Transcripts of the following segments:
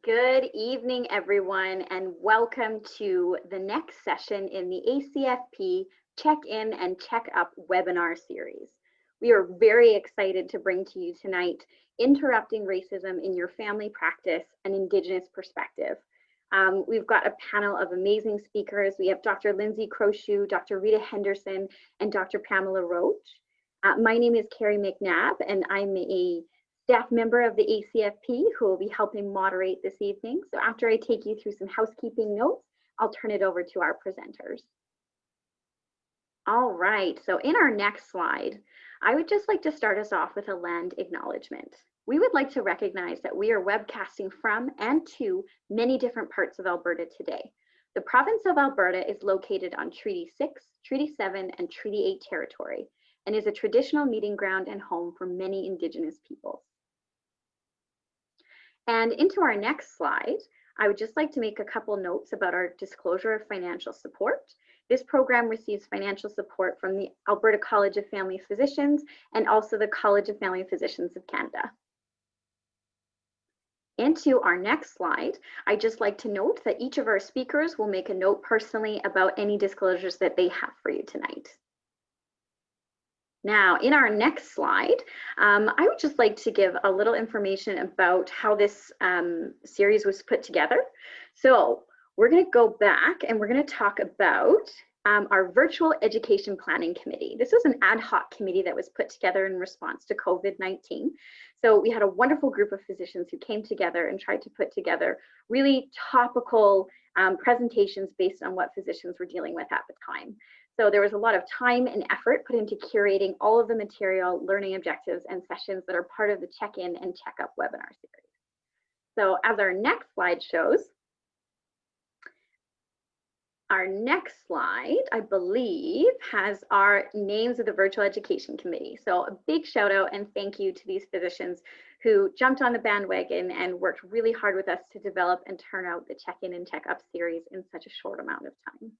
Good evening, everyone, and welcome to the next session in the ACFP Check In and Check Up webinar series. We are very excited to bring to you tonight Interrupting Racism in Your Family Practice, an Indigenous Perspective. We've got a panel of amazing speakers. We have Dr. Lindsay Crochue, Dr. Rita Henderson, and Dr. Pamela Roach. My name is Carrie McNabb, and I'm a staff member of the ACFP who will be helping moderate this evening. So after I take you through some housekeeping notes, I'll turn it over to our presenters. All right, so in our next slide, I would just like to start us off with a land acknowledgement. We would like to recognize that we are webcasting from and to many different parts of Alberta today. The province of Alberta is located on Treaty 6, Treaty 7, and Treaty 8 territory, and is a traditional meeting ground and home for many Indigenous peoples. And into our next slide, I would just like to make a couple notes about our disclosure of financial support. This program receives financial support from the Alberta College of Family Physicians and also the College of Family Physicians of Canada. Into our next slide, I'd just like to note that each of our speakers will make a note personally about any disclosures that they have for you tonight. Now, in our next slide, I would just like to give a little information about how this series was put together. So we're going to go back and we're going to talk about our virtual education planning committee. This was an ad hoc committee that was put together in response to COVID-19. So we had a wonderful group of physicians who came together and tried to put together really topical presentations based on what physicians were dealing with at the time. So there was a lot of time and effort put into curating all of the material, learning objectives, and sessions that are part of the check-in and check-up webinar series. So as our next slide shows, our next slide, I believe, has our names of the Virtual Education Committee. So a big shout out and thank you to these physicians who jumped on the bandwagon and worked really hard with us to develop and turn out the check-in and check-up series in such a short amount of time.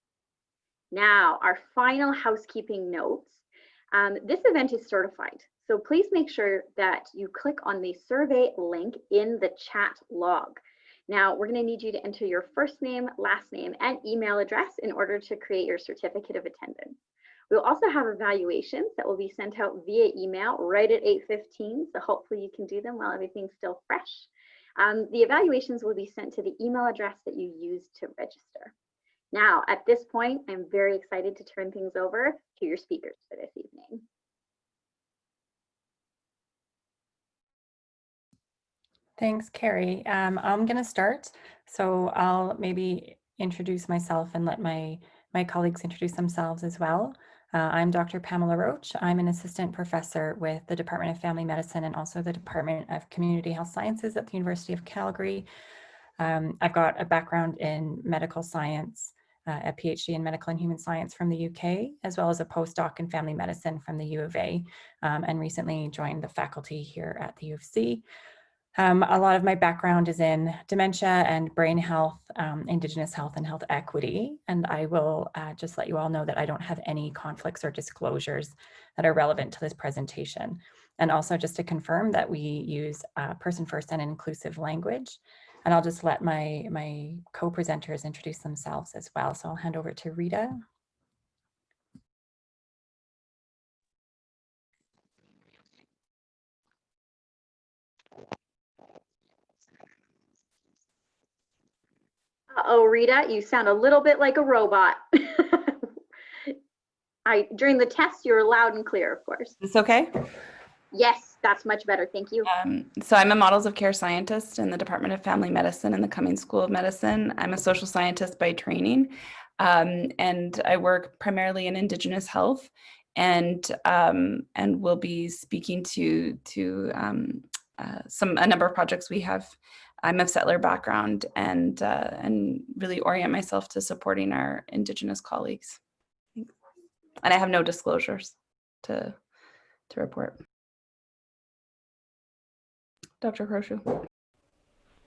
Now, our final housekeeping notes. This event is certified, so please make sure that you click on the survey link in the chat log. Now, we're going to need you to enter your first name, last name, and email address in order to create your certificate of attendance. We'll also have evaluations that will be sent out via email right at 8:15, so hopefully you can do them while everything's still fresh. The evaluations will be sent to the email address that you used to register. Now, at this point, I'm very excited to turn things over to your speakers for this evening. Thanks, Carrie. I'm going to start. So I'll maybe introduce myself and let my colleagues introduce themselves as well. I'm Dr. Pamela Roach. I'm an assistant professor with the Department of Family Medicine and also the Department of Community Health Sciences at the University of Calgary. I've got a background in medical science, a PhD in medical and human science from the UK, as well as a postdoc in family medicine from the U of A, and recently joined the faculty here at the U of C. A lot of my background is in dementia and brain health, Indigenous health and health equity. And I will just let you all know that I don't have any conflicts or disclosures that are relevant to this presentation. And also just to confirm that we use person first and inclusive language. And I'll just let my co-presenters introduce themselves as well. So I'll hand over to Rita. Uh-oh, Rita, you sound a little bit like a robot. During the test, you were loud and clear, of course. Is this okay? Yes, that's much better. Thank you. So I'm a models of care scientist in the Department of Family Medicine in the Cummings School of Medicine. I'm a social scientist by training, and I work primarily in Indigenous health, and will be speaking to a number of projects we have. I'm of settler background and really orient myself to supporting our Indigenous colleagues. And I have no disclosures to report. Dr. Crochue.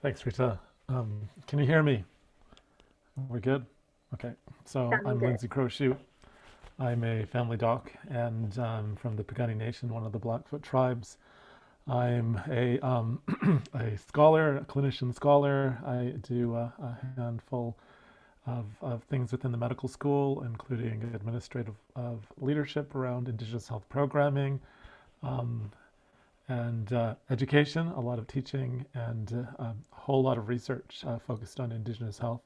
Thanks, Rita. Can you hear me? We're good? Okay. So I'm Lindsay Crochue. I'm a family doc and from the Piikani Nation, one of the Blackfoot tribes. I'm a scholar, a clinician scholar. I do a handful of things within the medical school, including administrative of leadership around Indigenous health programming, um, and education, a lot of teaching, and a whole lot of research focused on Indigenous health.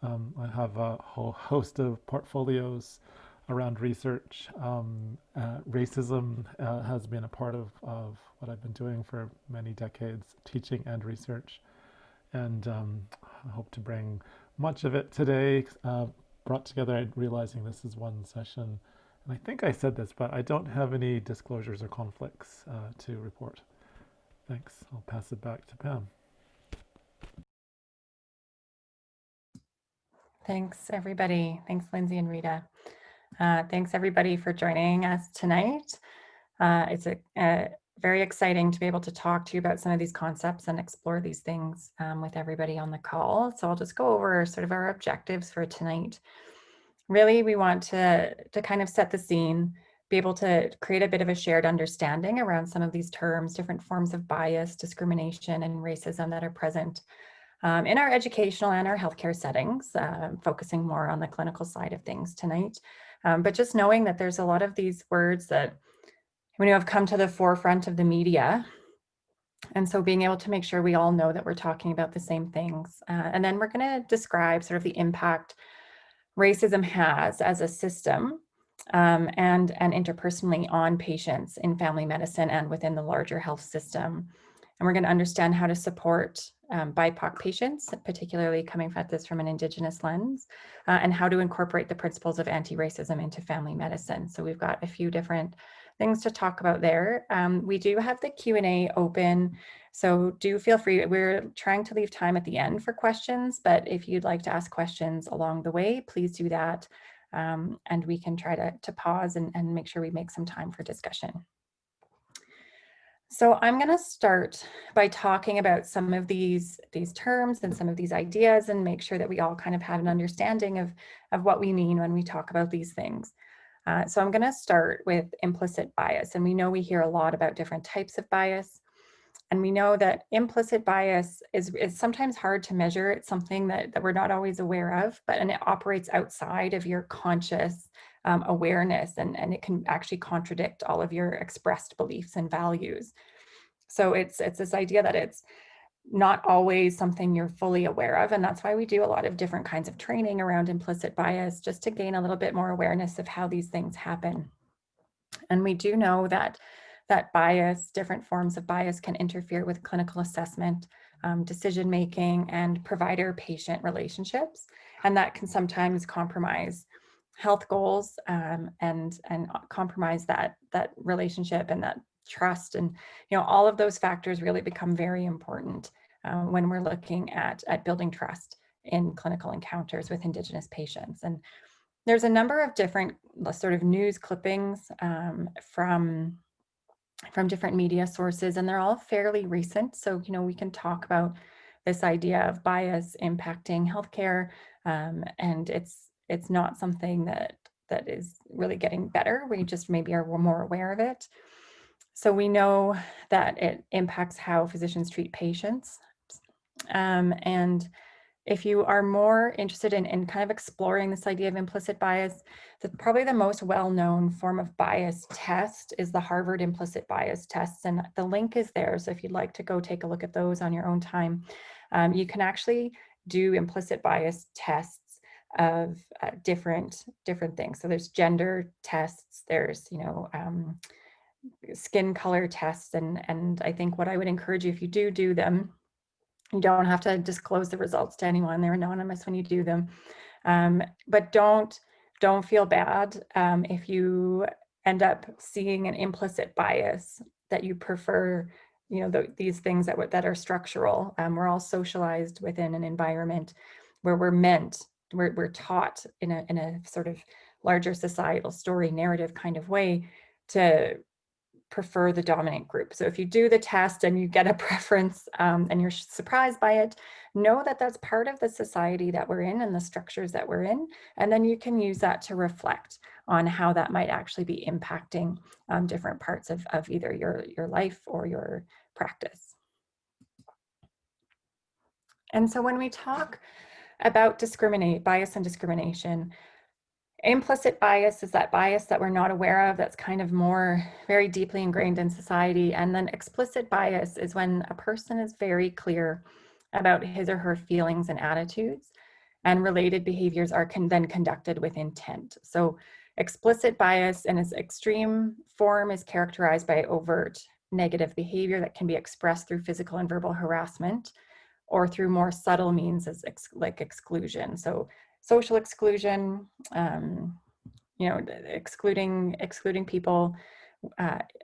I have a whole host of portfolios around research. Racism has been a part of what I've been doing for many decades, teaching and research. And I hope to bring much of it today, brought together, realizing this is one session. And I think I said this, but I don't have any disclosures or conflicts to report. Thanks. I'll pass it back to Pam. Thanks, everybody. Thanks, Lindsay and Rita. Thanks, everybody, for joining us tonight. It's very exciting to be able to talk to you about some of these concepts and explore these things with everybody on the call. So I'll just go over sort of our objectives for tonight. Really, we want to kind of set the scene, be able to create a bit of a shared understanding around some of these terms, different forms of bias, discrimination, and racism that are present in our educational and our healthcare settings, focusing more on the clinical side of things tonight. But just knowing that there's a lot of these words that have come to the forefront of the media. And so being able to make sure we all know that we're talking about the same things. And then we're going to describe sort of the impact racism has as a system and interpersonally on patients in family medicine and within the larger health system. And we're going to understand how to support BIPOC patients, particularly coming at this from an Indigenous lens, and how to incorporate the principles of anti-racism into family medicine. So we've got a few different things to talk about there. We do have the Q&A open, so do feel free. We're trying to leave time at the end for questions, but if you'd like to ask questions along the way, please do that. And we can try to pause and make sure we make some time for discussion. So I'm going to start by talking about some of these terms and some of these ideas and make sure that we all kind of have an understanding of what we mean when we talk about these things. So I'm going to start with implicit bias. And we know we hear a lot about different types of bias. And we know that implicit bias is sometimes hard to measure. It's something that we're not always aware of, and it operates outside of your conscious awareness, and it can actually contradict all of your expressed beliefs and values. So it's this idea that it's not always something you're fully aware of. And that's why we do a lot of different kinds of training around implicit bias, just to gain a little bit more awareness of how these things happen. And we do know that bias, different forms of bias, can interfere with clinical assessment, decision-making, and provider-patient relationships. And that can sometimes compromise health goals and compromise that relationship and that trust. And all of those factors really become very important when we're looking at building trust in clinical encounters with Indigenous patients. And there's a number of different sort of news clippings from different media sources, and they're all fairly recent. So, we can talk about this idea of bias impacting healthcare, and it's not something that is really getting better. We just maybe are more aware of it. So we know that it impacts how physicians treat patients. And if you are more interested in kind of exploring this idea of implicit bias, probably the most well-known form of bias test is the Harvard implicit bias tests. And the link is there. So if you'd like to go take a look at those on your own time, you can actually do implicit bias tests of different things. So there's gender tests, there's, skin color tests. And I think what I would encourage you, if you do them, you don't have to disclose the results to anyone. They're anonymous when you do them. But don't feel bad if you end up seeing an implicit bias, that you prefer, these things that are structural. We're all socialized within an environment where we're taught in a sort of larger societal story narrative kind of way to prefer the dominant group. So if you do the test and you get a preference and you're surprised by it, know that that's part of the society that we're in and the structures that we're in. And then you can use that to reflect on how that might actually be impacting different parts of either your life or your practice. And so when we talk about bias and discrimination, implicit bias is that bias that we're not aware of, that's kind of more very deeply ingrained in society. And then explicit bias is when a person is very clear about his or her feelings and attitudes, and related behaviors are then conducted with intent. So explicit bias in its extreme form is characterized by overt negative behavior that can be expressed through physical and verbal harassment, or through more subtle means as like exclusion. So social exclusion, excluding people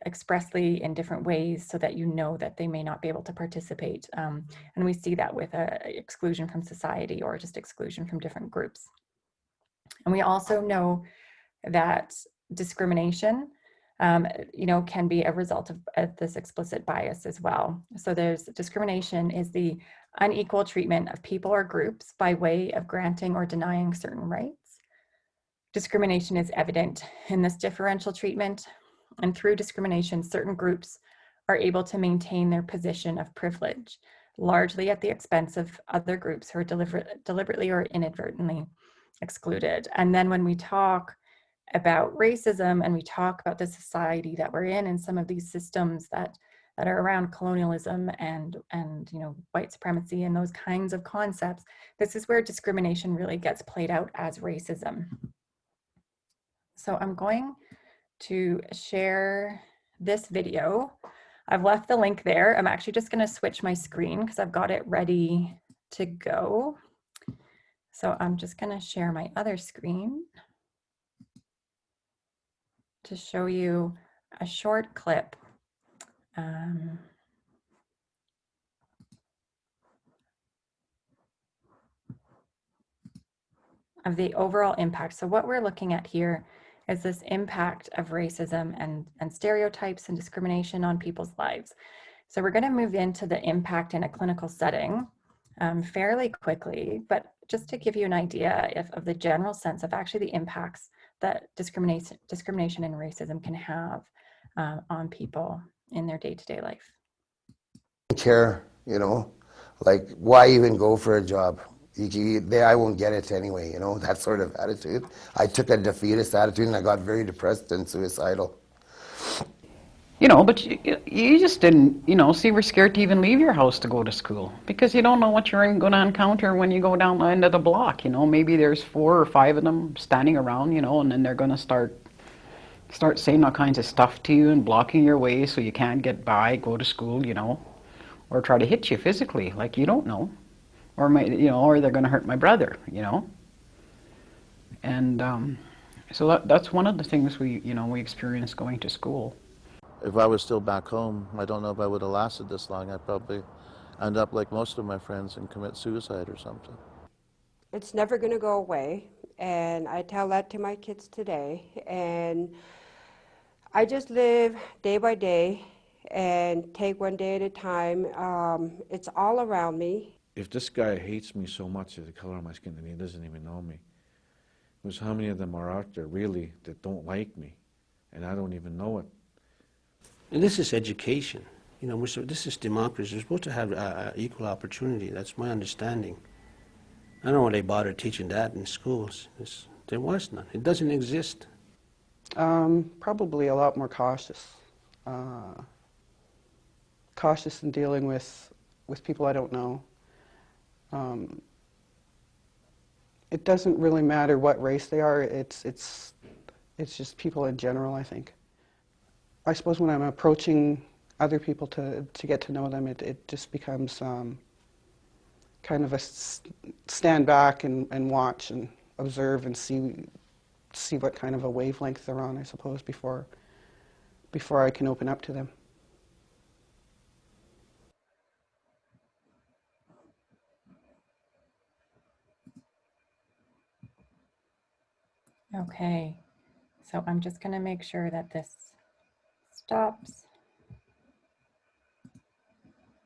expressly in different ways so that you know that they may not be able to participate. And we see that with exclusion from society or just exclusion from different groups. And we also know that discrimination can be a result of this explicit bias as well. So discrimination is the unequal treatment of people or groups by way of granting or denying certain rights. Discrimination is evident in this differential treatment, and through discrimination, certain groups are able to maintain their position of privilege, largely at the expense of other groups who are deliberately or inadvertently excluded. And then when we talk about racism and we talk about the society that we're in and some of these systems that are around colonialism and white supremacy and those kinds of concepts, this is where discrimination really gets played out as racism. So I'm going to share this video. I've left the link there. I'm actually just going to switch my screen because I've got it ready to go. So I'm just going to share my other screen to show you a short clip of the overall impact. So what we're looking at here is this impact of racism and stereotypes and discrimination on people's lives. So we're going to move into the impact in a clinical setting fairly quickly, but just to give you an idea of the general sense of actually the impacts that discrimination and racism can have on people in their day-to-day life. Care, like why even go for a job? I won't get it anyway, that sort of attitude. I took a defeatist attitude and I got very depressed and suicidal. But you just didn't, so you were scared to even leave your house to go to school because you don't know what you're going to encounter when you go down the end of the block. Maybe there's 4 or 5 of them standing around, and then they're going to start saying all kinds of stuff to you and blocking your way so you can't get by, go to school, or try to hit you physically, like you don't know, or or they're going to hurt my brother, and so that's one of the things we experience going to school. If I was still back home, I don't know if I would have lasted this long. I'd probably end up like most of my friends and commit suicide or something. It's never going to go away, and I tell that to my kids today, and I just live day by day and take one day at a time. It's all around me. If this guy hates me so much at the color of my skin and he doesn't even know me, because how many of them are out there really that don't like me, and I don't even know it. And this is education. This is democracy. We're supposed to have equal opportunity. That's my understanding. I don't know why they bother teaching that in schools. There was none. It doesn't exist. Probably a lot more cautious. Cautious in dealing with people I don't know. It doesn't really matter what race they are. It's just people in general, I think. I suppose when I'm approaching other people to get to know them, it just becomes kind of a stand back and watch and observe and see what kind of a wavelength they're on, I suppose, before I can open up to them. Okay, so I'm just going to make sure that this stops.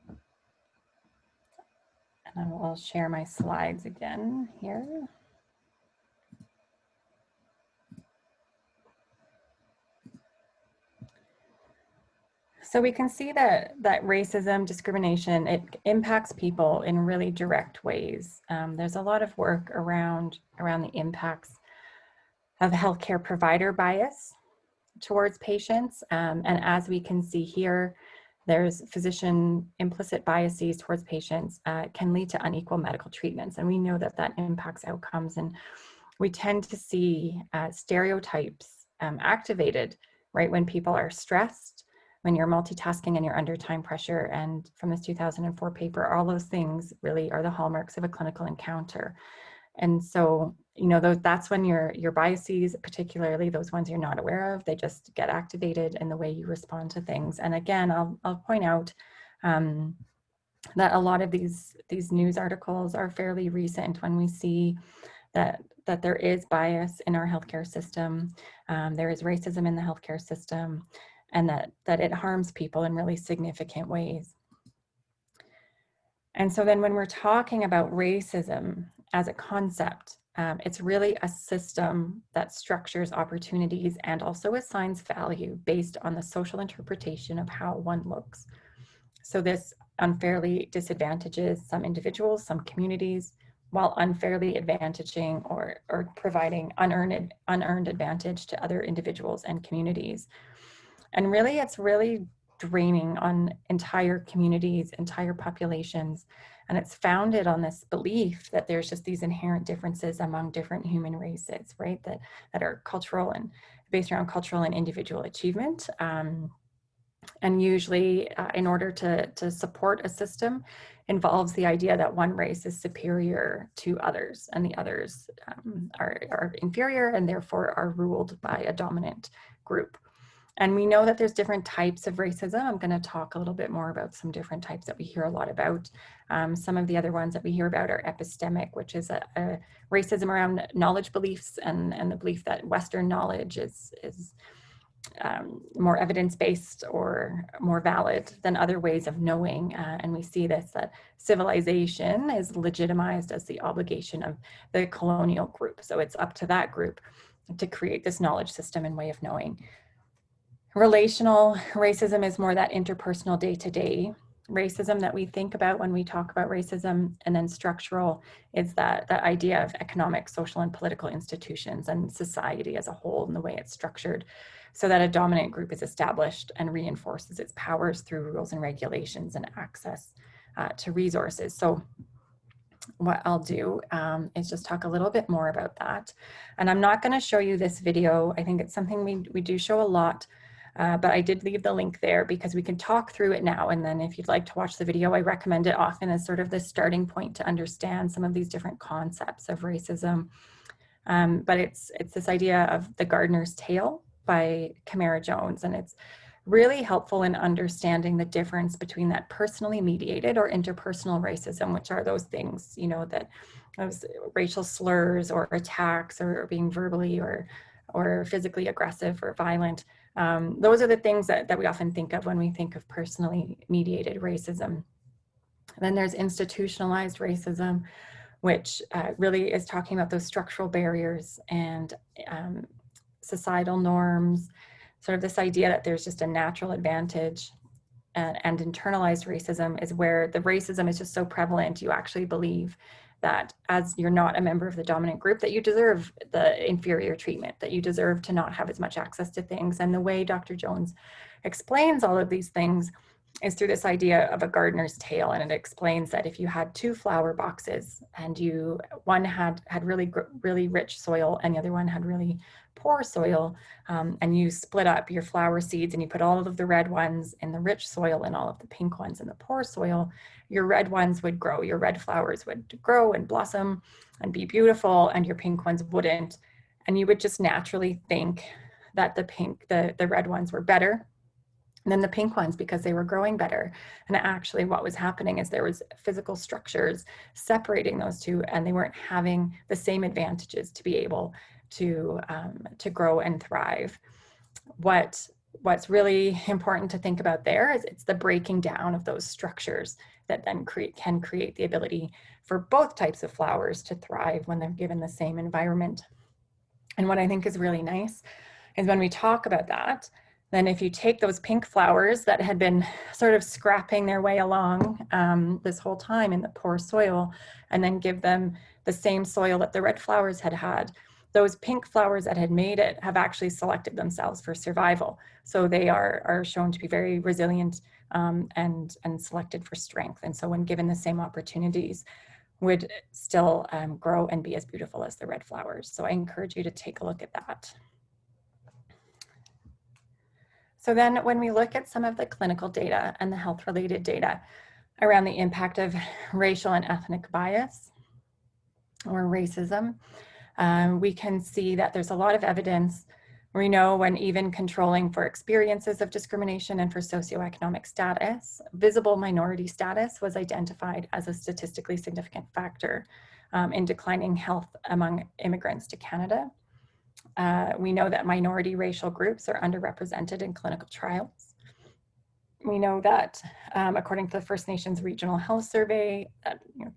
And I will share my slides again here. So we can see that racism, discrimination, it impacts people in really direct ways. There's a lot of work around the impacts of healthcare provider bias towards patients. And as we can see here, there's physician implicit biases towards patients can lead to unequal medical treatments. And we know that that impacts outcomes. And we tend to see stereotypes activated, right, when people are stressed, when you're multitasking and you're under time pressure. And from this 2004 paper, all those things really are the hallmarks of a clinical encounter. And so, you know, that's when your biases, particularly those ones you're not aware of, they just get activated in the way you respond to things. And again, I'll point out that a lot of these news articles are fairly recent when we see that there is bias in our healthcare system, there is racism in the healthcare system, and that it harms people in really significant ways. And so then when we're talking about racism as a concept, it's really a system that structures opportunities and also assigns value based on the social interpretation of how one looks. So this unfairly disadvantages some individuals, some communities, while unfairly advantaging or providing unearned advantage to other individuals and communities. And really, it's really draining on entire communities, entire populations. And it's founded on this belief that there's just these inherent differences among different human races, right? That are cultural and based around cultural and individual achievement. And usually in order to support a system involves the idea that one race is superior to others and the others are inferior and therefore are ruled by a dominant group. And we know that there's different types of racism. I'm going to talk a little bit more about some different types that we hear a lot about. Some of the other ones that we hear about are epistemic, which is a racism around knowledge beliefs and the belief that Western knowledge is more evidence-based or more valid than other ways of knowing. And we see this, that civilization is legitimized as the obligation of the colonial group. So it's up to that group to create this knowledge system and way of knowing. Relational racism is more that interpersonal day-to-day racism that we think about when we talk about racism. And then structural is that idea of economic, social, and political institutions and society as a whole and the way it's structured so that a dominant group is established and reinforces its powers through rules and regulations and access to resources. So what I'll do is just talk a little bit more about that. And I'm not going to show you this video. I think it's something we do show a lot. But I did leave the link there because we can talk through it now. And then if you'd like to watch the video, I recommend it often as sort of the starting point to understand some of these different concepts of racism. But it's this idea of the gardener's tale by Camara Jones. And it's really helpful in understanding the difference between that personally mediated or interpersonal racism, which are those things, you know, that those racial slurs or attacks or being verbally or physically aggressive or violent. Those are the things that we often think of when we think of personally mediated racism. And then there's institutionalized racism, which really is talking about those structural barriers and societal norms, sort of this idea that there's just a natural advantage. And internalized racism is where the racism is just so prevalent, you actually believe that as you're not a member of the dominant group, that you deserve the inferior treatment, that you deserve to not have as much access to things. And the way Dr. Jones explains all of these things is through this idea of a gardener's tale. And it explains that if you had two flower boxes and one had really rich soil and the other one had really poor soil, and you split up your flower seeds and you put all of the red ones in the rich soil and all of the pink ones in the poor soil, your red ones would grow, your red flowers would grow and blossom and be beautiful, and your pink ones wouldn't. And you would just naturally think that the red ones were better than the pink ones because they were growing better. And actually what was happening is there was physical structures separating those two, and they weren't having the same advantages to be able to grow and thrive. What's really important to think about there is it's the breaking down of those structures that then can create the ability for both types of flowers to thrive when they're given the same environment. And what I think is really nice is when we talk about that, Then if you take those pink flowers that had been sort of scrapping their way along this whole time in the poor soil, and then give them the same soil that the red flowers had had, those pink flowers that had made it have actually selected themselves for survival. So they are shown to be very resilient and selected for strength. And so when given the same opportunities, would still grow and be as beautiful as the red flowers. So I encourage you to take a look at that. So then when we look at some of the clinical data and the health-related data around the impact of racial and ethnic bias or racism, we can see that there's a lot of evidence. We know when even controlling for experiences of discrimination and for socioeconomic status, visible minority status was identified as a statistically significant factor in declining health among immigrants to Canada. We know that minority racial groups are underrepresented in clinical trials. We know that according to the First Nations Regional Health Survey,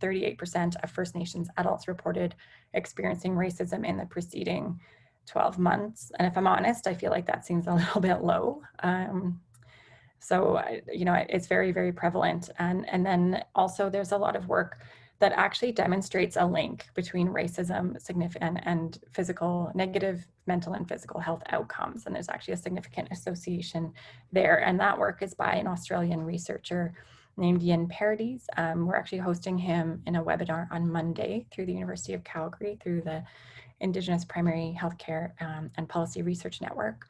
38% of First Nations adults reported experiencing racism in the preceding 12 months. And if I'm honest, I feel like that seems a little bit low. So, it's very, very prevalent. And then also there's a lot of work that actually demonstrates a link between racism and physical, negative mental and physical health outcomes. And there's actually a significant association there. And that work is by an Australian researcher named Yin Paradies. We're actually hosting him in a webinar on Monday through the University of Calgary, through the Indigenous Primary Healthcare and Policy Research Network.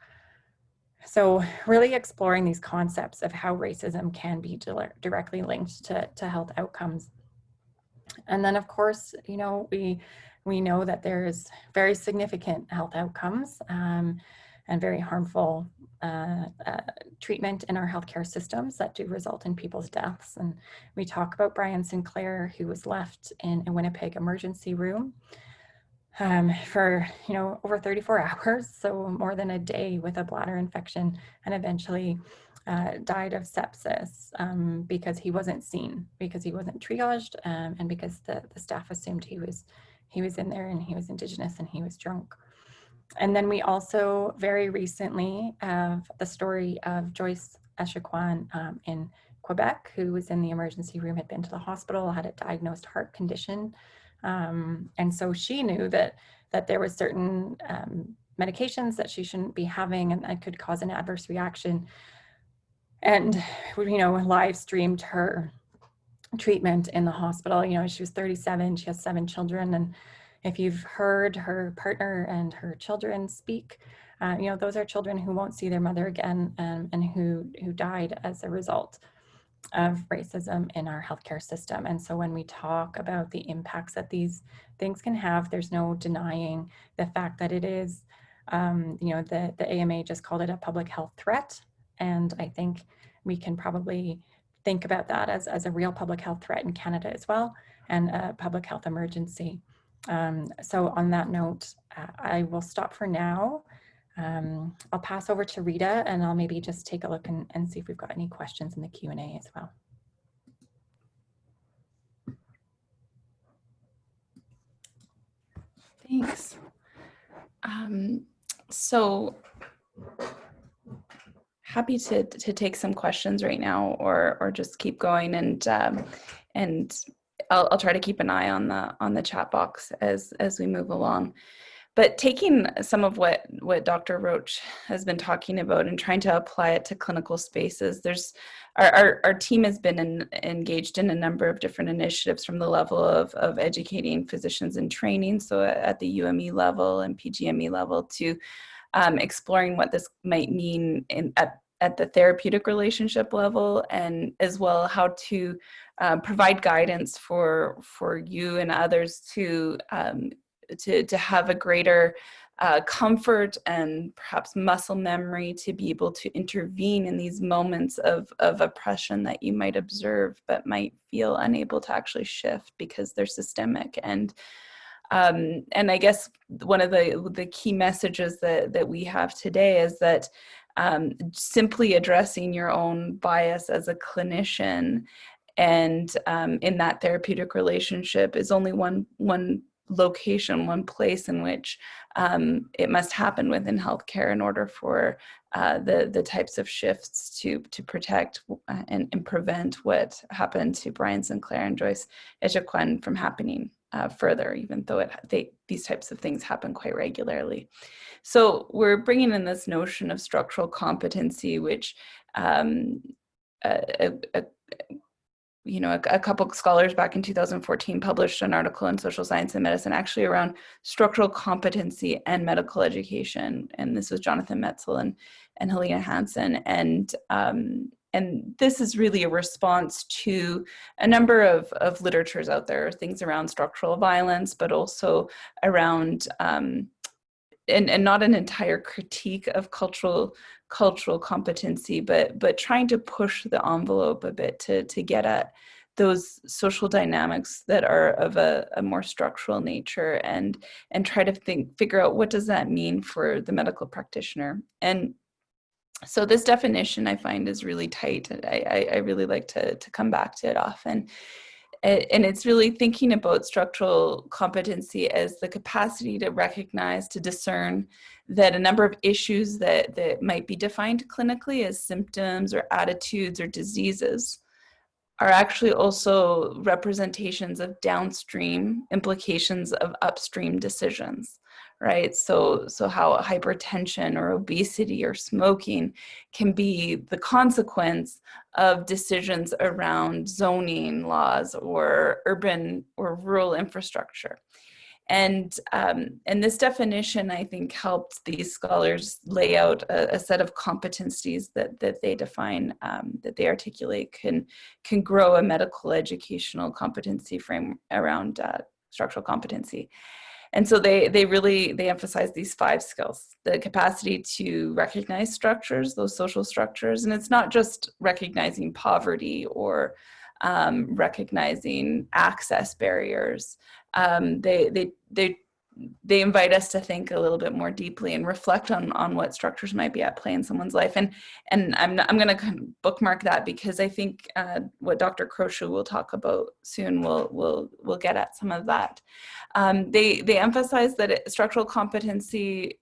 So really exploring these concepts of how racism can be directly linked to health outcomes. And then, of course, we know that there's very significant health outcomes and very harmful treatment in our healthcare systems that do result in people's deaths. And we talk about Brian Sinclair, who was left in a Winnipeg emergency room for over 34 hours, so more than a day, with a bladder infection, and eventually died of sepsis because he wasn't seen, because he wasn't triaged, and because the staff assumed he was in there and he was Indigenous and he was drunk. And then we also very recently have the story of Joyce Echequan in Quebec, who was in the emergency room, had been to the hospital, had a diagnosed heart condition. And so she knew that there was certain medications that she shouldn't be having and that could cause an adverse reaction. And, live streamed her treatment in the hospital. She was 37, she has 7 children. And if you've heard her partner and her children speak, those are children who won't see their mother again and who died as a result of racism in our healthcare system. And so when we talk about the impacts that these things can have, there's no denying the fact that it is, the AMA just called it a public health threat. And I think we can probably think about that as a real public health threat in Canada as well, and a public health emergency. So on that note, I will stop for now. I'll pass over to Rita, and I'll maybe just take a look and see if we've got any questions in the Q&A as well. Thanks. So happy to take some questions right now, or just keep going, and I'll try to keep an eye on the chat box as we move along. But taking some of what Dr. Roach has been talking about and trying to apply it to clinical spaces, our team has been engaged in a number of different initiatives from the level of educating physicians in training, so at the UME level and PGME level, to exploring what this might mean at the therapeutic relationship level, and as well how to provide guidance for you and others to have a greater comfort and perhaps muscle memory to be able to intervene in these moments of oppression that you might observe but might feel unable to actually shift because they're systemic. And I guess one of the key messages that we have today is that simply addressing your own bias as a clinician and in that therapeutic relationship is only one location, one place in which it must happen within healthcare in order for the types of shifts to protect and prevent what happened to Brian Sinclair and Joyce Echequan from happening further, even though these types of things happen quite regularly. So we're bringing in this notion of structural competency, which a couple of scholars back in 2014 published an article in Social Science and Medicine actually around structural competency and medical education. And this was Jonathan Metzel and Helena Hansen. And this is really a response to a number of literatures out there, things around structural violence, but also around, and not an entire critique of cultural competency, but trying to push the envelope a bit to get at those social dynamics that are of a more structural nature, and try to figure out what does that mean for the medical practitioner. And so this definition I find is really tight, and I really like to come back to it often. And it's really thinking about structural competency as the capacity to recognize, to discern that a number of issues that might be defined clinically as symptoms or attitudes or diseases are actually also representations of downstream implications of upstream decisions, right? So how hypertension or obesity or smoking can be the consequence of decisions around zoning laws or urban or rural infrastructure. And this definition, I think, helped these scholars lay out a set of competencies that they define, that they articulate, can grow a medical educational competency frame around structural competency. And so they emphasize these 5 skills: the capacity to recognize structures, those social structures, and it's not just recognizing poverty or recognizing access barriers. They invite us to think a little bit more deeply and reflect on what structures might be at play in someone's life. And I'm going to kind of bookmark that, because I think what Dr. Croshu will talk about soon will get at some of that. They emphasize that structural competency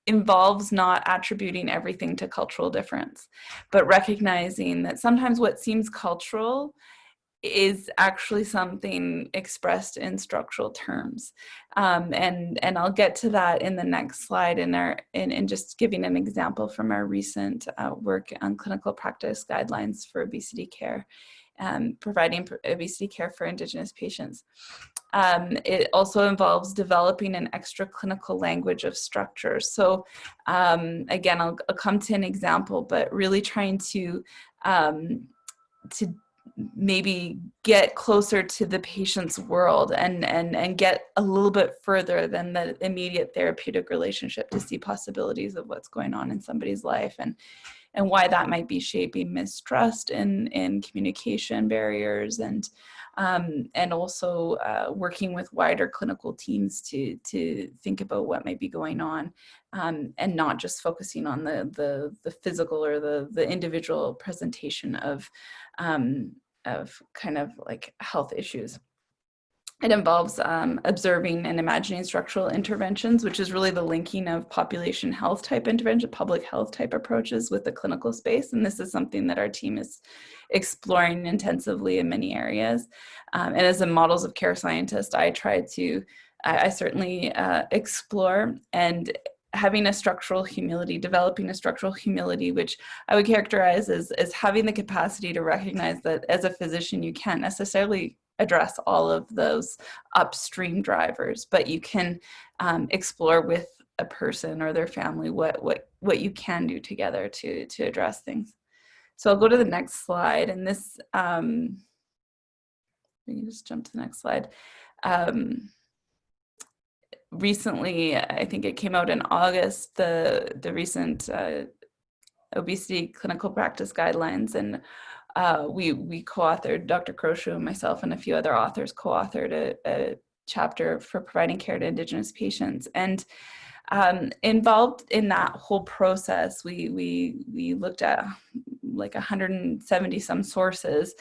involves not attributing everything to cultural difference, but recognizing that sometimes what seems cultural is actually something expressed in structural terms. And I'll get to that in the next slide in just giving an example from our recent work on clinical practice guidelines for obesity care, providing obesity care for Indigenous patients. It also involves developing an extra clinical language of structure. So again, I'll come to an example, but really trying to maybe get closer to the patient's world and get a little bit further than the immediate therapeutic relationship to see possibilities of what's going on in somebody's life, and why that might be shaping mistrust in communication barriers, and also working with wider clinical teams to think about what might be going on, and not just focusing on the physical or the individual presentation of kind of like health issues. It involves observing and imagining structural interventions, which is really the linking of population health type intervention, public health type approaches with the clinical space. And this is something that our team is exploring intensively in many areas. And as a models of care scientist, I certainly explore and having a structural humility, developing a structural humility, which I would characterize as having the capacity to recognize that as a physician, you can't necessarily address all of those upstream drivers, but you can explore with a person or their family what you can do together to address things. So I'll go to the next slide, and this, we can just jump to the next slide. Recently, I think it came out in August, the recent obesity clinical practice guidelines, and we co-authored, Dr. Croshu and myself and a few other authors co-authored a chapter for providing care to Indigenous patients. And Involved in that whole process, we looked at like 170 some sources.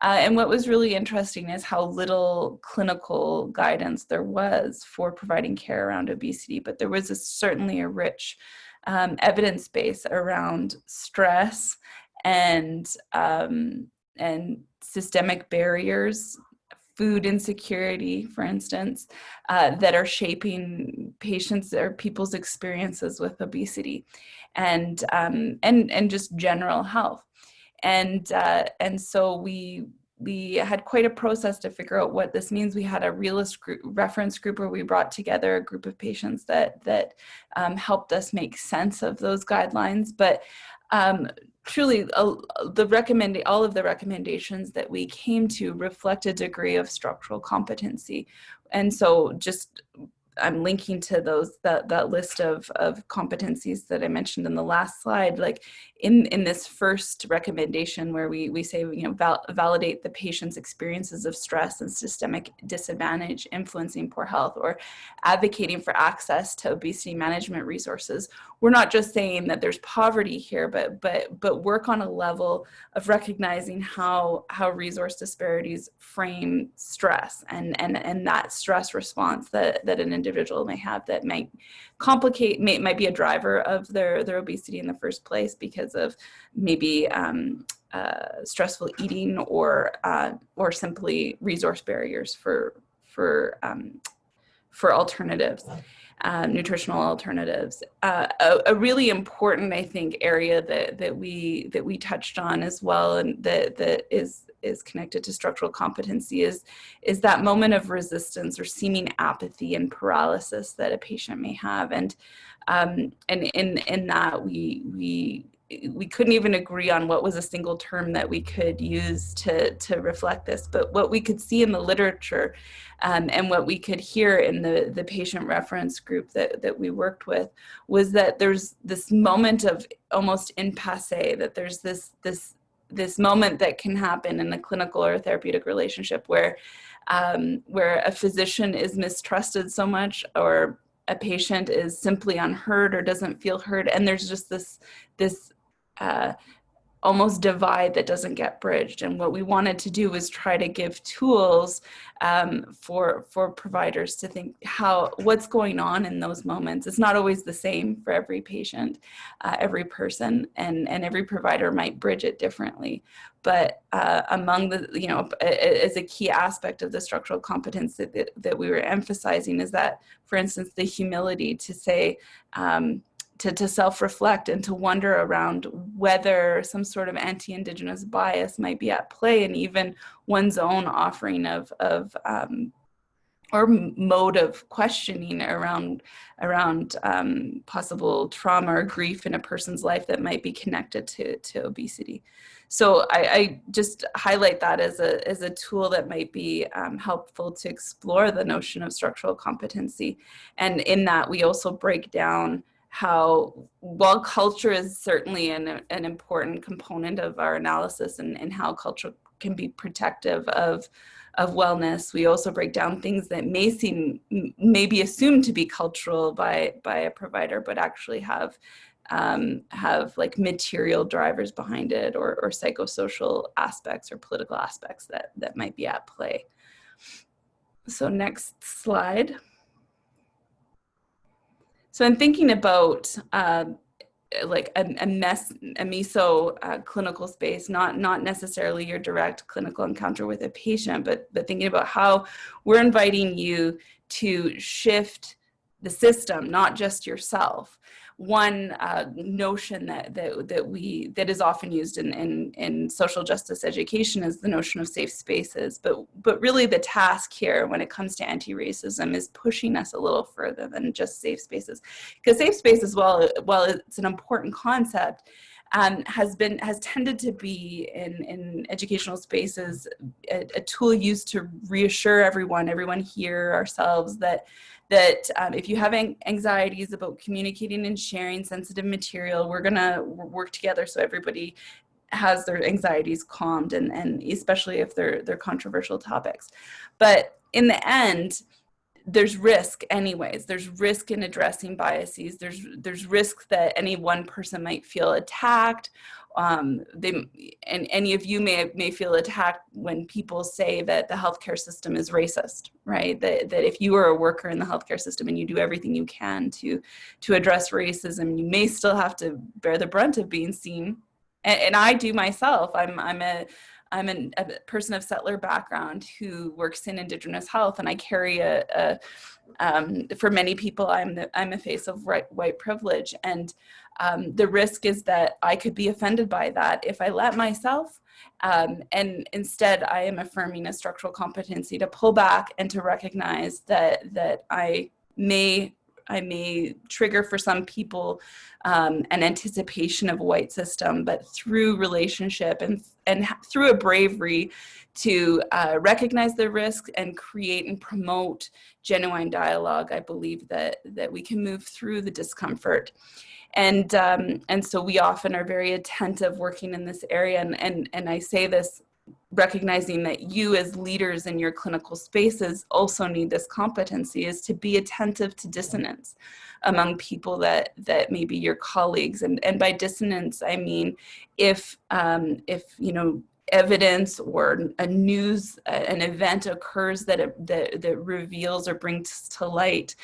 And what was really interesting is how little clinical guidance there was for providing care around obesity, but there was certainly a rich evidence base around stress and systemic barriers, food insecurity, for instance, that are shaping patients or people's experiences with obesity, and just general health. And so we had quite a process to figure out what this means. We had a realist reference group where we brought together a group of patients that helped us make sense of those guidelines. But truly, all of the recommendations that we came to reflect a degree of structural competency. And so just I'm linking to that list of competencies that I mentioned in the last slide. Like in this first recommendation where we say, validate the patient's experiences of stress and systemic disadvantage influencing poor health, or advocating for access to obesity management resources. We're not just saying that there's poverty here, but work on a level of recognizing how resource disparities frame stress and that stress response that an individual may have that might might be a driver of their obesity in the first place because of maybe stressful eating or simply resource barriers for alternatives, nutritional alternatives. A really important, I think, area that we touched on as well, and that is connected to structural competency is that moment of resistance or seeming apathy and paralysis that a patient may have, and in that we couldn't even agree on what was a single term that we could use to reflect this. But what we could see in the literature and what we could hear in the patient reference group that we worked with was that there's this moment of almost impasse, that there's this moment that can happen in a clinical or therapeutic relationship where a physician is mistrusted so much, or a patient is simply unheard or doesn't feel heard, and there's just this almost divide that doesn't get bridged. And what we wanted to do was try to give tools for providers to think what's going on in those moments. It's not always the same for every patient, every person, and every provider might bridge it differently. But among as a key aspect of the structural competence that we were emphasizing is that, for instance, the humility to say, to self-reflect and to wonder around whether some sort of anti-Indigenous bias might be at play in even one's own offering of or mode of questioning around possible trauma or grief in a person's life that might be connected to obesity. So I just highlight that as a tool that might be helpful to explore the notion of structural competency. And in that, we also break down how, while culture is certainly an important component of our analysis and how culture can be protective of wellness, we also break down things that may be assumed to be cultural by a provider, but actually have like material drivers behind it, or psychosocial aspects or political aspects that might be at play. So next slide. So I'm thinking about like a meso clinical space, not necessarily your direct clinical encounter with a patient, but thinking about how we're inviting you to shift the system, not just yourself. One notion that is often used in social justice education is the notion of safe spaces, but really the task here when it comes to anti-racism is pushing us a little further than just safe spaces, because safe spaces, while it's an important concept, has tended to be in educational spaces a tool used to reassure everyone here, ourselves, that if you have anxieties about communicating and sharing sensitive material, we're gonna work together so everybody has their anxieties calmed, and especially if they're controversial topics. But in the end, there's risk anyways. There's risk in addressing biases. There's risk that any one person might feel attacked. And any of you may feel attacked when people say that the healthcare system is racist, right? That if you are a worker in the healthcare system and you do everything you can to address racism, you may still have to bear the brunt of being seen. And I do myself. I'm a person of settler background who works in Indigenous health, and I carry for many people, I'm a face of white privilege, and the risk is that I could be offended by that if I let myself. And instead, I am affirming a structural competency to pull back and to recognize that I may trigger for some people an anticipation of a white system, but through relationship and through a bravery to recognize the risk and create and promote genuine dialogue, I believe that we can move through the discomfort. And so we often are very attentive working in this area, and I say this recognizing that you as leaders in your clinical spaces also need this competency, is to be attentive to dissonance among people that may be your colleagues. And by dissonance, I mean if evidence or an event occurs that reveals or brings to light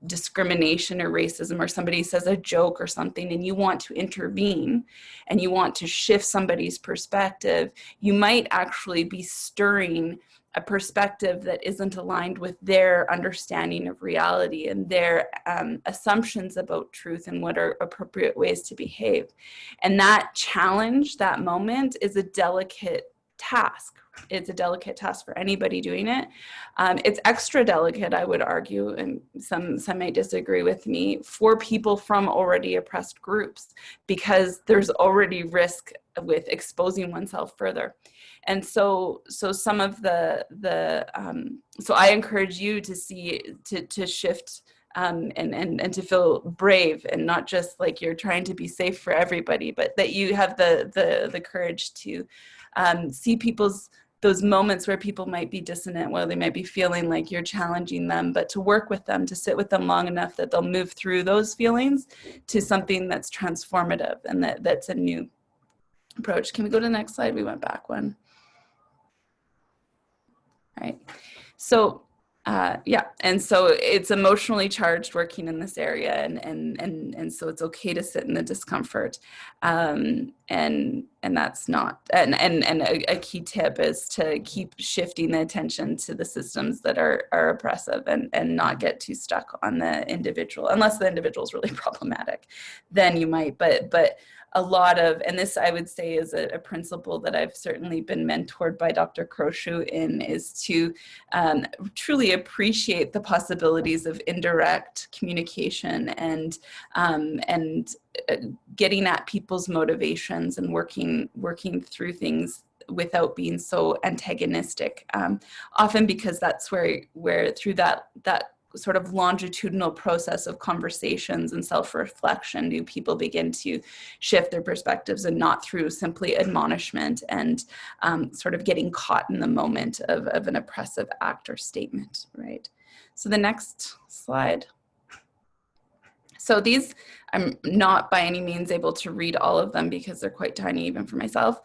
discrimination or racism, or somebody says a joke or something, and you want to intervene and you want to shift somebody's perspective, you might actually be stirring a perspective that isn't aligned with their understanding of reality and their assumptions about truth and what are appropriate ways to behave. And that challenge, that moment, is a delicate task. It's a delicate task for anybody doing it. It's extra delicate, I would argue, and some might disagree with me, for people from already oppressed groups, because there's already risk with exposing oneself further. And so some of so I encourage you to shift and to feel brave, and not just like you're trying to be safe for everybody, but that you have the courage to see those moments where people might be dissonant, where they might be feeling like you're challenging them, but to work with them, to sit with them long enough that they'll move through those feelings to something that's transformative and that's a new approach. Can we go to the next slide? We went back one. All right. So and so it's emotionally charged working in this area, and so it's okay to sit in the discomfort, and that's not, and a key tip is to keep shifting the attention to the systems that are oppressive, and not get too stuck on the individual, unless the individual is really problematic, then you might, but a lot of, and this I would say is a principle that I've certainly been mentored by Dr. Croshoe in, is to truly appreciate the possibilities of indirect communication and getting at people's motivations and working through things without being so antagonistic. Often because that's where through that sort of longitudinal process of conversations and self-reflection do people begin to shift their perspectives, and not through simply admonishment and sort of getting caught in the moment of an oppressive act or statement, right? So the next slide. So these, I'm not by any means able to read all of them because they're quite tiny even for myself.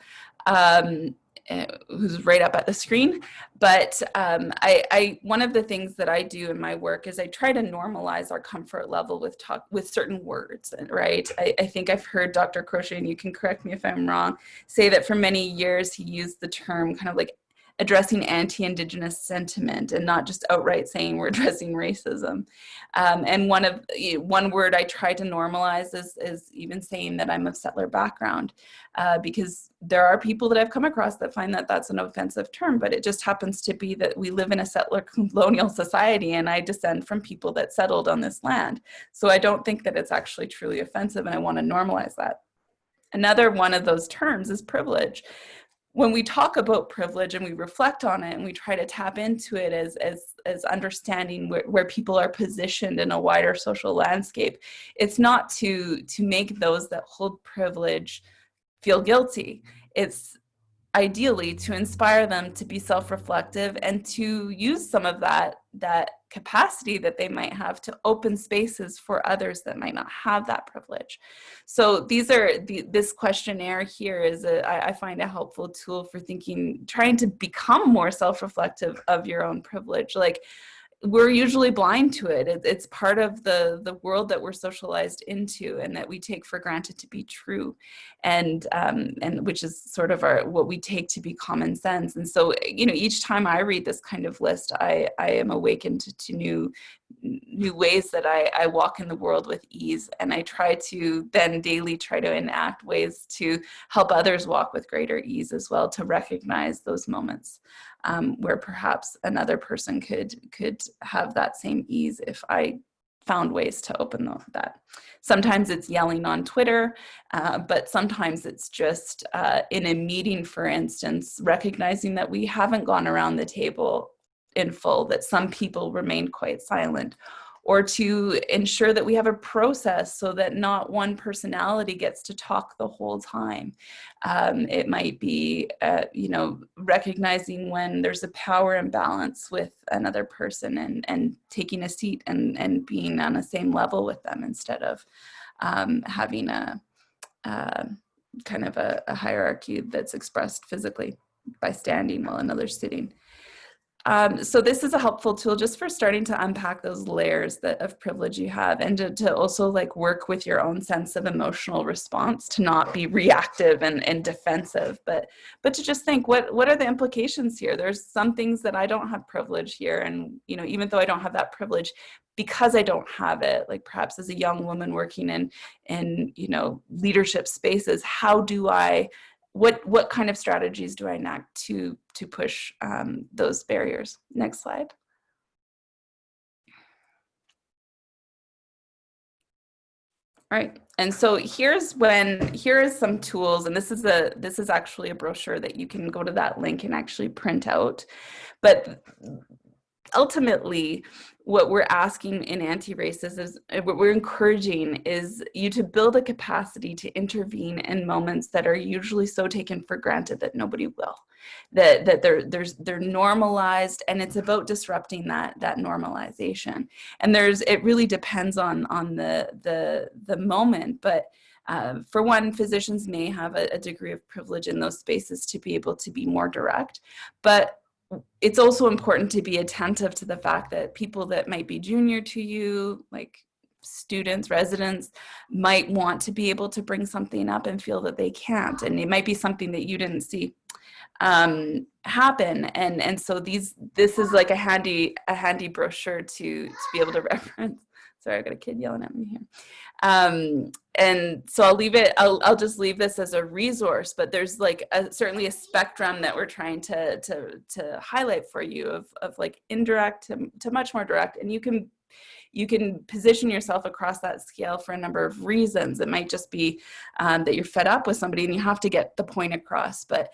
Who's right up at the screen. But one of the things that I do in my work is I try to normalize our comfort level with certain words, right? I think I've heard Dr. Crochet, and you can correct me if I'm wrong, say that for many years he used the term kind of like addressing anti-Indigenous sentiment, and not just outright saying we're addressing racism. And one word I try to normalize is even saying that I'm of settler background, because there are people that I've come across that find that that's an offensive term, but it just happens to be that we live in a settler colonial society, and I descend from people that settled on this land. So I don't think that it's actually truly offensive, and I want to normalize that. Another one of those terms is privilege. When we talk about privilege and we reflect on it and we try to tap into it as understanding where people are positioned in a wider social landscape, it's not to make those that hold privilege feel guilty. It's ideally to inspire them to be self-reflective and to use some of that capacity that they might have to open spaces for others that might not have that privilege. So this questionnaire here is I find a helpful tool for trying to become more self-reflective of your own privilege. Like, we're usually blind to it. It's part of the world that we're socialized into and that we take for granted to be true, and which is sort of what we take to be common sense. And so, each time I read this kind of list, I am awakened to new ways that I walk in the world with ease, and I try to then daily try to enact ways to help others walk with greater ease as well, to recognize those moments where perhaps another person could have that same ease if I found ways to open that. Sometimes it's yelling on Twitter, but sometimes it's just in a meeting, for instance, recognizing that we haven't gone around the table in full, that some people remained quite silent, or to ensure that we have a process so that not one personality gets to talk the whole time. It might be, recognizing when there's a power imbalance with another person and taking a seat and being on the same level with them instead of having a kind of a hierarchy that's expressed physically by standing while another's sitting. So this is a helpful tool just for starting to unpack those layers of privilege you have, and to also work with your own sense of emotional response, to not be reactive and defensive, but to just think, what are the implications here? There's some things that I don't have privilege here, and even though I don't have that privilege, because I don't have it, like perhaps as a young woman working in leadership spaces, how do I what kind of strategies do I enact to push those barriers? Next slide. All right, and so here is some tools, and this is actually a brochure that you can go to that link and actually print out. But ultimately, what we're asking in anti-racist is, what we're encouraging is you to build a capacity to intervene in moments that are usually so taken for granted that nobody will, that they're normalized, and it's about disrupting that normalization. And it really depends on the moment, but for one, physicians may have a degree of privilege in those spaces to be able to be more direct, but it's also important to be attentive to the fact that people that might be junior to you, like students, residents, might want to be able to bring something up and feel that they can't, and it might be something that you didn't see happen, and so this is like a handy brochure to be able to reference. Sorry, I got a kid yelling at me here. And so I'll just leave this as a resource, but there's certainly a spectrum that we're trying to highlight for you of indirect to much more direct, and you can position yourself across that scale for a number of reasons. It might just be that you're fed up with somebody and you have to get the point across, but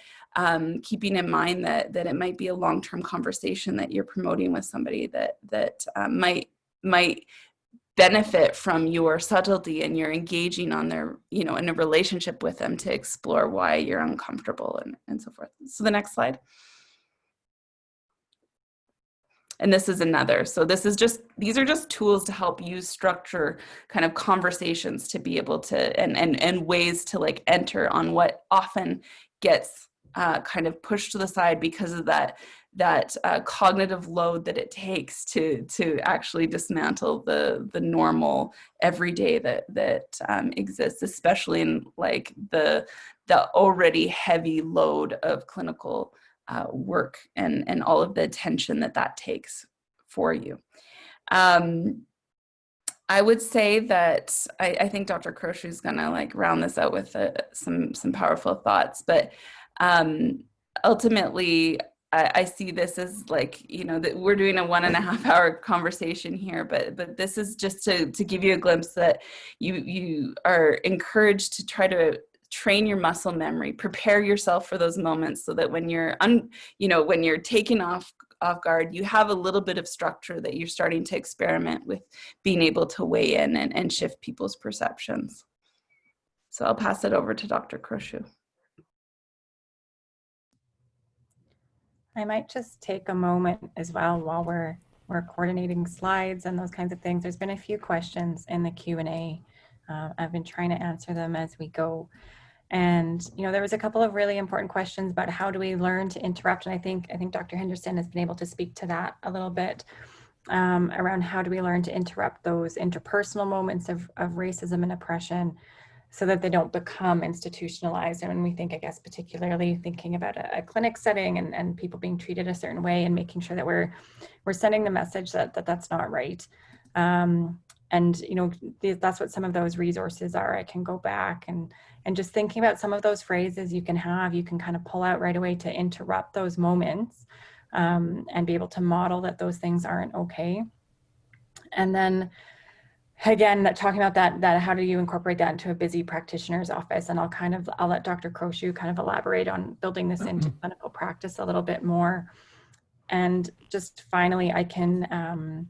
keeping in mind that it might be a long-term conversation that you're promoting with somebody that might benefit from your subtlety, and you're engaging on their, in a relationship with them to explore why you're uncomfortable and so forth. So the next slide. And this is another. So these are just tools to help you structure kind of conversations to be able to, and ways to enter on what often gets kind of pushed to the side because of that cognitive load that it takes to actually dismantle the normal everyday that exists, especially in the already heavy load of clinical work and all of the attention that takes for you. I would say that I think Dr. Crochet is gonna round this out with some powerful thoughts, but ultimately I see this as that we're doing a 1.5 hour conversation here, but this is just to give you a glimpse that you are encouraged to try to train your muscle memory, prepare yourself for those moments so that when you're when you're taken off guard, you have a little bit of structure that you're starting to experiment with, being able to weigh in and shift people's perceptions. So I'll pass it over to Dr. Crochet. I might just take a moment as well while we're we're coordinating slides and those kinds of things. There's been a few questions in the Q&A. I've been trying to answer them as we go. And, you know, there was a couple of really important questions about how do we learn to interrupt. And I think Dr. Henderson has been able to speak to that a little bit, around how do we learn to interrupt those interpersonal moments of racism and oppression so that they don't become institutionalized. And when we think, I guess, particularly thinking about a clinic setting and people being treated a certain way, and making sure that we're sending the message that that's not right. And, you know, that's what some of those resources are. I can go back and just thinking about some of those phrases you can kind of pull out right away to interrupt those moments, and be able to model that those things aren't okay. And then again, talking about that how do you incorporate that into a busy practitioner's office? And I'll let Dr. Croshoe kind of elaborate on building this into clinical practice a little bit more. And just finally, I can,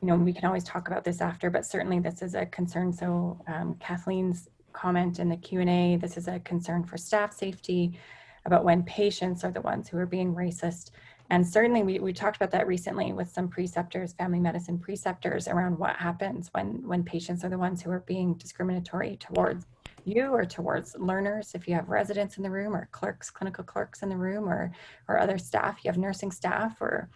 you know, we can always talk about this after, but certainly this is a concern. So Kathleen's comment in the Q&A, this is a concern for staff safety about when patients are the ones who are being racist. And certainly we talked about that recently with some preceptors, family medicine preceptors, around what happens when patients are the ones who are being discriminatory towards you or towards learners. If you have residents in the room, or clerks, clinical clerks in the room, or other staff, you have nursing staff or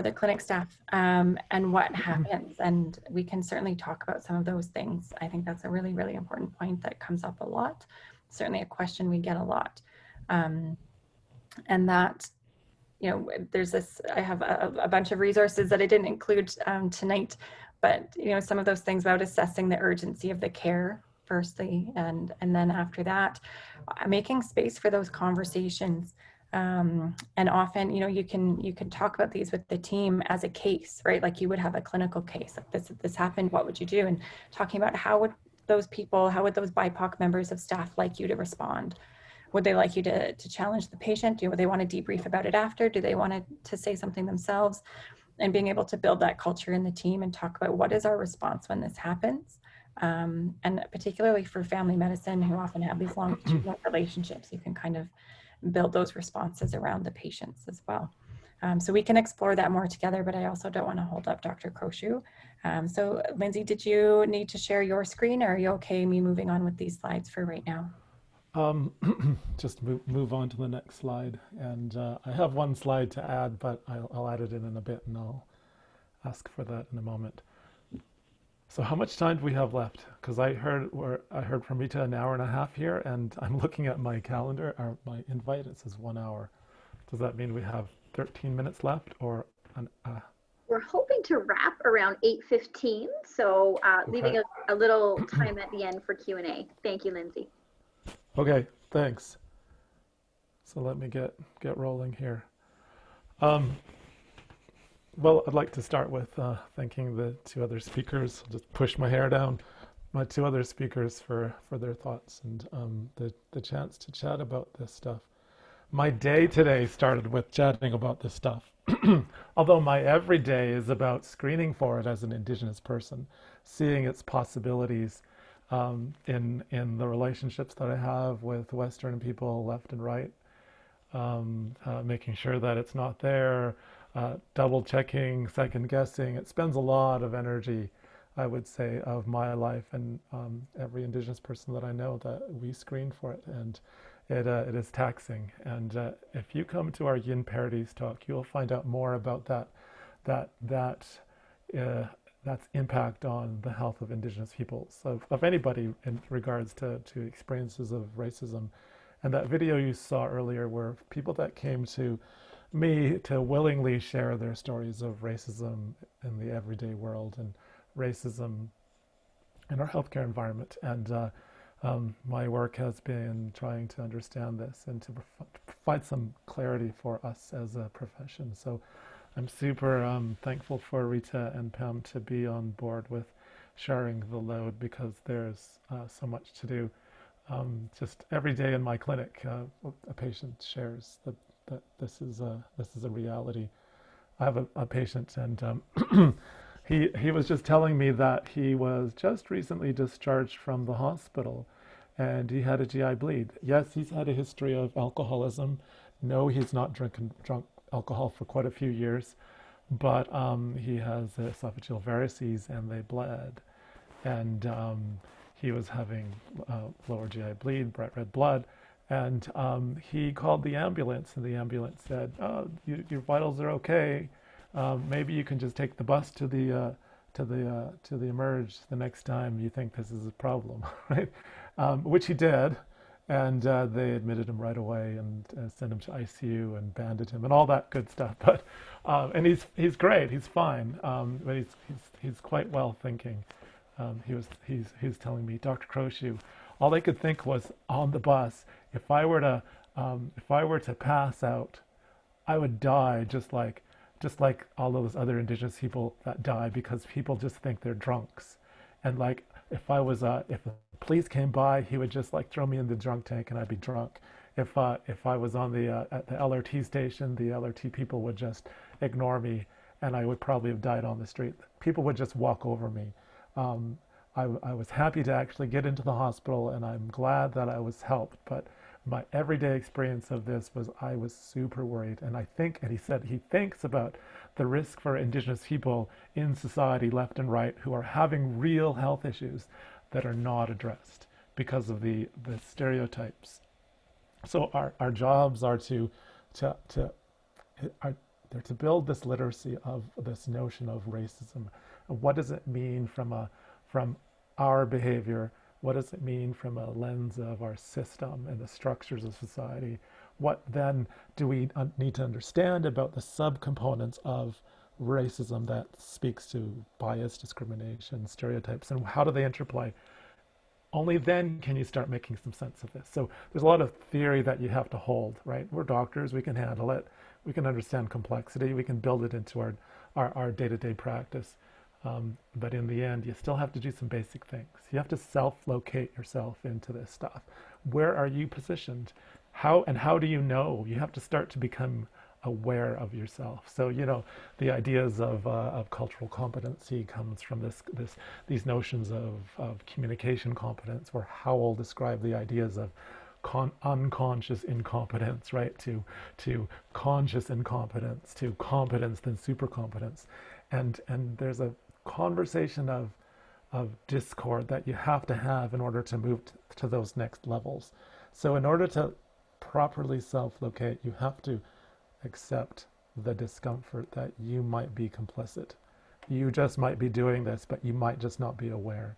the clinic staff, and what happens. And we can certainly talk about some of those things. I think that's a really, really important point that comes up a lot. Certainly a question we get a lot. And that, you know, there's this, I have a bunch of resources that I didn't include tonight, but, you know, some of those things about assessing the urgency of the care firstly, and then after that, making space for those conversations. And often, you know, you can talk about these with the team as a case, right? Like you would have a clinical case, like this happened, what would you do? And talking about how would those BIPOC members of staff like you to respond? Would they like you to challenge the patient? Do they want to debrief about it after? Do they want to say something themselves? And being able to build that culture in the team and talk about what is our response when this happens. And particularly for family medicine, who often have these longitudinal relationships, you can kind of build those responses around the patients as well. So we can explore that more together, but I also don't want to hold up Dr. Croshoe. So Lindsay, did you need to share your screen, or are you okay me moving on with these slides for right now? Just move on to the next slide. And I have one slide to add, but I'll add it in a bit, and I'll ask for that in a moment. So how much time do we have left? Because I heard from Rita an hour and a half here, and I'm looking at my calendar, or my invite, it says 1 hour. Does that mean we have 13 minutes left, or We're hoping to wrap around 8:15, so leaving a little time at the end for Q&A. Thank you, Lindsay. Okay, thanks. So let me get rolling here. Well, I'd like to start with thanking the two other speakers. I'll just push my hair down. My two other speakers for their thoughts and the chance to chat about this stuff. My day today started with chatting about this stuff. Although my everyday is about screening for it as an Indigenous person, seeing its possibilities in the relationships that I have with Western people, left and right, making sure that it's not there, double checking, second guessing. It spends a lot of energy, I would say, of my life and every Indigenous person that I know, that we screen for it, and it is taxing. And if you come to our Yin Parodies talk, you'll find out more about that's impact on the health of Indigenous peoples, of anybody in regards to experiences of racism. And that video you saw earlier were people that came to me to willingly share their stories of racism in the everyday world and racism in our healthcare environment. And my work has been trying to understand this and to provide some clarity for us as a profession. So I'm super thankful for Rita and Pam to be on board with sharing the load, because there's so much to do. Just every day in my clinic, a patient shares that this is a reality. I have a patient, and he was just telling me that he was just recently discharged from the hospital, and he had a GI bleed. Yes, he's had a history of alcoholism. No, he's not drunk alcohol for quite a few years, but he has esophageal varices and they bled. And he was having lower GI bleed, bright red blood. And he called the ambulance, and the ambulance said, "Oh, your vitals are okay. Maybe you can just take the bus to the emerge the next time you think this is a problem," right? Which he did, and they admitted him right away and sent him to ICU and bandaged him and all that good stuff. But and he's great, he's fine, but he's quite well thinking. He's telling me, "Dr. Croshu, all I could think was on the bus, if I were to pass out, I would die just like all those other Indigenous people that die because people just think they're drunks. And like if the police came by, he would just like throw me in the drunk tank and I'd be drunk. If I was on at the LRT station, the LRT people would just ignore me and I would probably have died on the street. People would just walk over me. I was happy to actually get into the hospital and I'm glad that I was helped, but my everyday experience of this was I was super worried. And he said he thinks about the risk for Indigenous people in society left and right who are having real health issues that are not addressed because of the stereotypes. So our jobs are to build this literacy of this notion of racism. What does it mean from our behavior? What does it mean from a lens of our system and the structures of society? What then do we need to understand about the subcomponents of racism that speaks to bias, discrimination, stereotypes, and how do they interplay? Only then can you start making some sense of this. So there's a lot of theory that you have to hold, right? We're doctors, we can handle it. We can understand complexity, we can build it into our day-to-day practice. But in the end, you still have to do some basic things. You have to self-locate yourself into this stuff. Where are you positioned? How do you know? You have to start to become aware of yourself. So, the ideas of cultural competency comes from these notions of communication competence, where Howell described the ideas of unconscious incompetence, right? To conscious incompetence, to competence, then supercompetence. And there's a conversation of discord that you have to have in order to move to those next levels. So in order to properly self-locate, you have to accept the discomfort that you might be complicit. You just might be doing this, but you might just not be aware.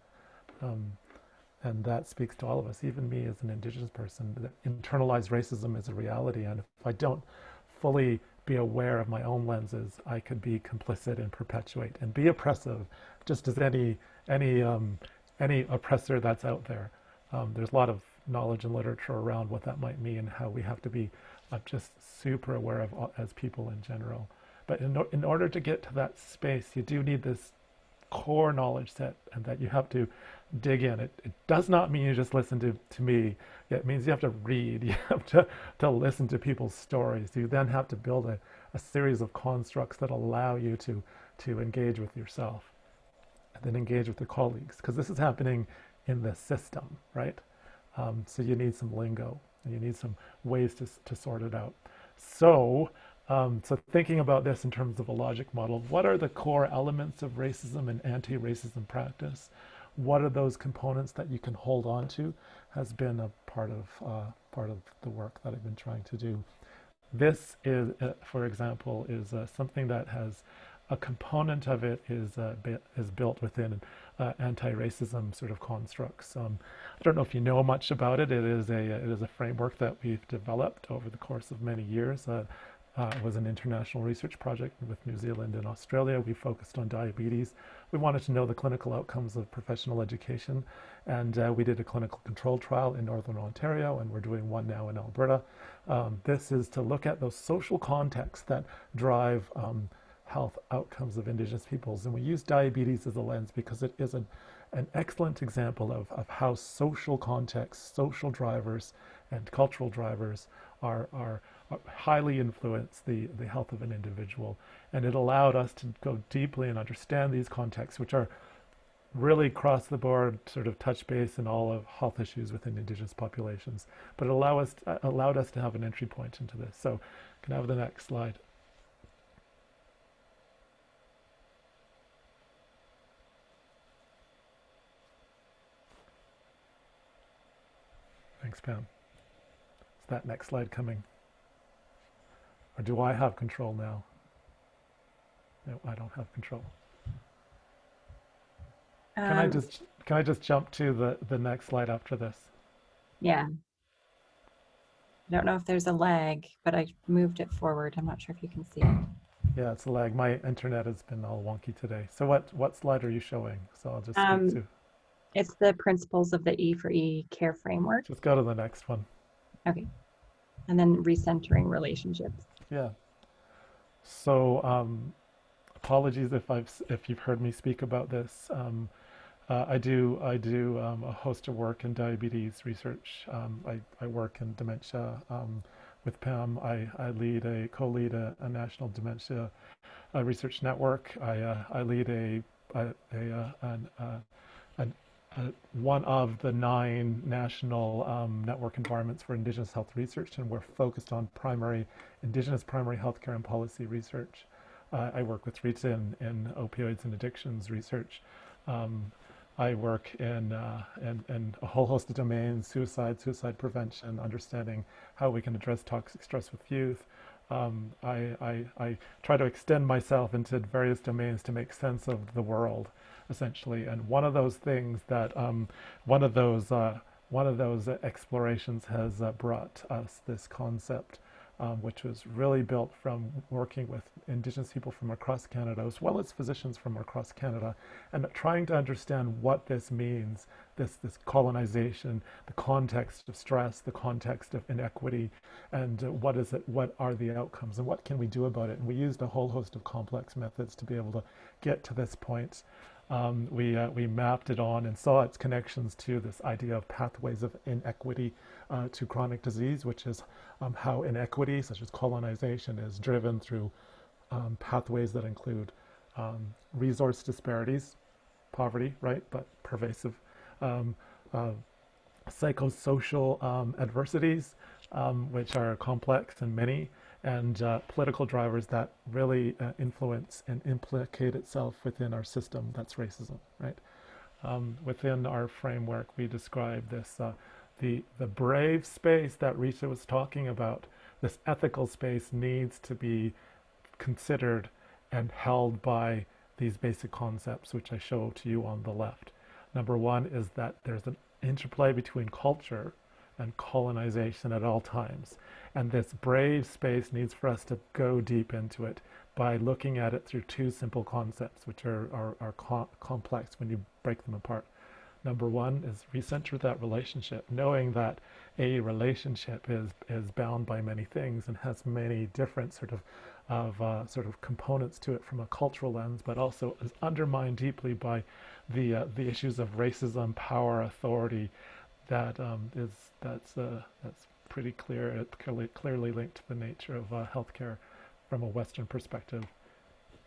And that speaks to all of us, even me as an Indigenous person. That internalized racism is a reality, and if I don't fully be aware of my own lenses, I could be complicit and perpetuate and be oppressive, just as any oppressor that's out there. There's a lot of knowledge and literature around what that might mean and how we have to be just super aware of as people in general. But in order to get to that space, you do need this core knowledge set, and that you have to dig in. It does not mean you just listen to me. It means you have to read. You have to listen to people's stories. You then have to build a series of constructs that allow you to engage with yourself and then engage with your colleagues, because this is happening in the system, right? So you need some lingo and you need some ways to sort it out. So thinking about this in terms of a logic model, what are the core elements of racism and anti-racism practice? What are those components that you can hold on to? Has been a part of the work that I've been trying to do. This is, for example, is something that has a component of it is built within anti-racism sort of constructs. I don't know if you know much about it. It is a framework that we've developed over the course of many years. It was an international research project with New Zealand and Australia. We focused on diabetes. We wanted to know the clinical outcomes of professional education, and we did a clinical control trial in Northern Ontario, and we're doing one now in Alberta. This is to look at those social contexts that drive health outcomes of Indigenous peoples. And we use diabetes as a lens because it is an excellent example of how social contexts, social drivers, and cultural drivers are highly influence the health of an individual. And it allowed us to go deeply and understand these contexts, which are really across the board, sort of touch base in all of health issues within Indigenous populations. But it allowed us to have an entry point into this. So can I have the next slide? Pam? Is that next slide coming? Or do I have control now? No, I don't have control. Can I just jump to the next slide after this? Yeah. I don't know if there's a lag, but I moved it forward. I'm not sure if you can see it. Yeah, it's a lag. My internet has been all wonky today. So what slide are you showing? So I'll just speak to. It's the principles of the E4E care framework. Just go to the next one. Okay. And then recentering relationships. Yeah. So apologies if you've heard me speak about this. I do a host of work in diabetes research. I work in dementia with Pam. I co-lead a national dementia research network. I lead one of the 9 national network environments for Indigenous health research, and we're focused on Indigenous primary healthcare and policy research. I work with Rita in opioids and addictions research. I work in a whole host of domains: suicide prevention, understanding how we can address toxic stress with youth. I try to extend myself into various domains to make sense of the world, essentially. And one of those things that one of those explorations has brought us this concept, which was really built from working with Indigenous people from across Canada, as well as physicians from across Canada, and trying to understand what this means, this colonization, the context of stress, the context of inequity, and what are the outcomes, and what can we do about it. And we used a whole host of complex methods to be able to get to this point. We mapped it on and saw its connections to this idea of pathways of inequity to chronic disease, which is how inequity, such as colonization, is driven through pathways that include resource disparities, poverty, right, but pervasive, psychosocial adversities, which are complex and many, and political drivers that really influence and implicate itself within our system. That's racism, right? Within our framework, we describe this, the brave space that Rita was talking about. This ethical space needs to be considered and held by these basic concepts, which I show to you on the left. Number one is that there's an interplay between culture and colonization at all times. And this brave space needs for us to go deep into it by looking at it through 2 simple concepts, which are complex when you break them apart. Number one is recenter that relationship, knowing that a relationship is bound by many things and has many different sort of components to it from a cultural lens, but also is undermined deeply by the issues of racism, power, authority. That's pretty clear. It's clearly linked to the nature of healthcare from a Western perspective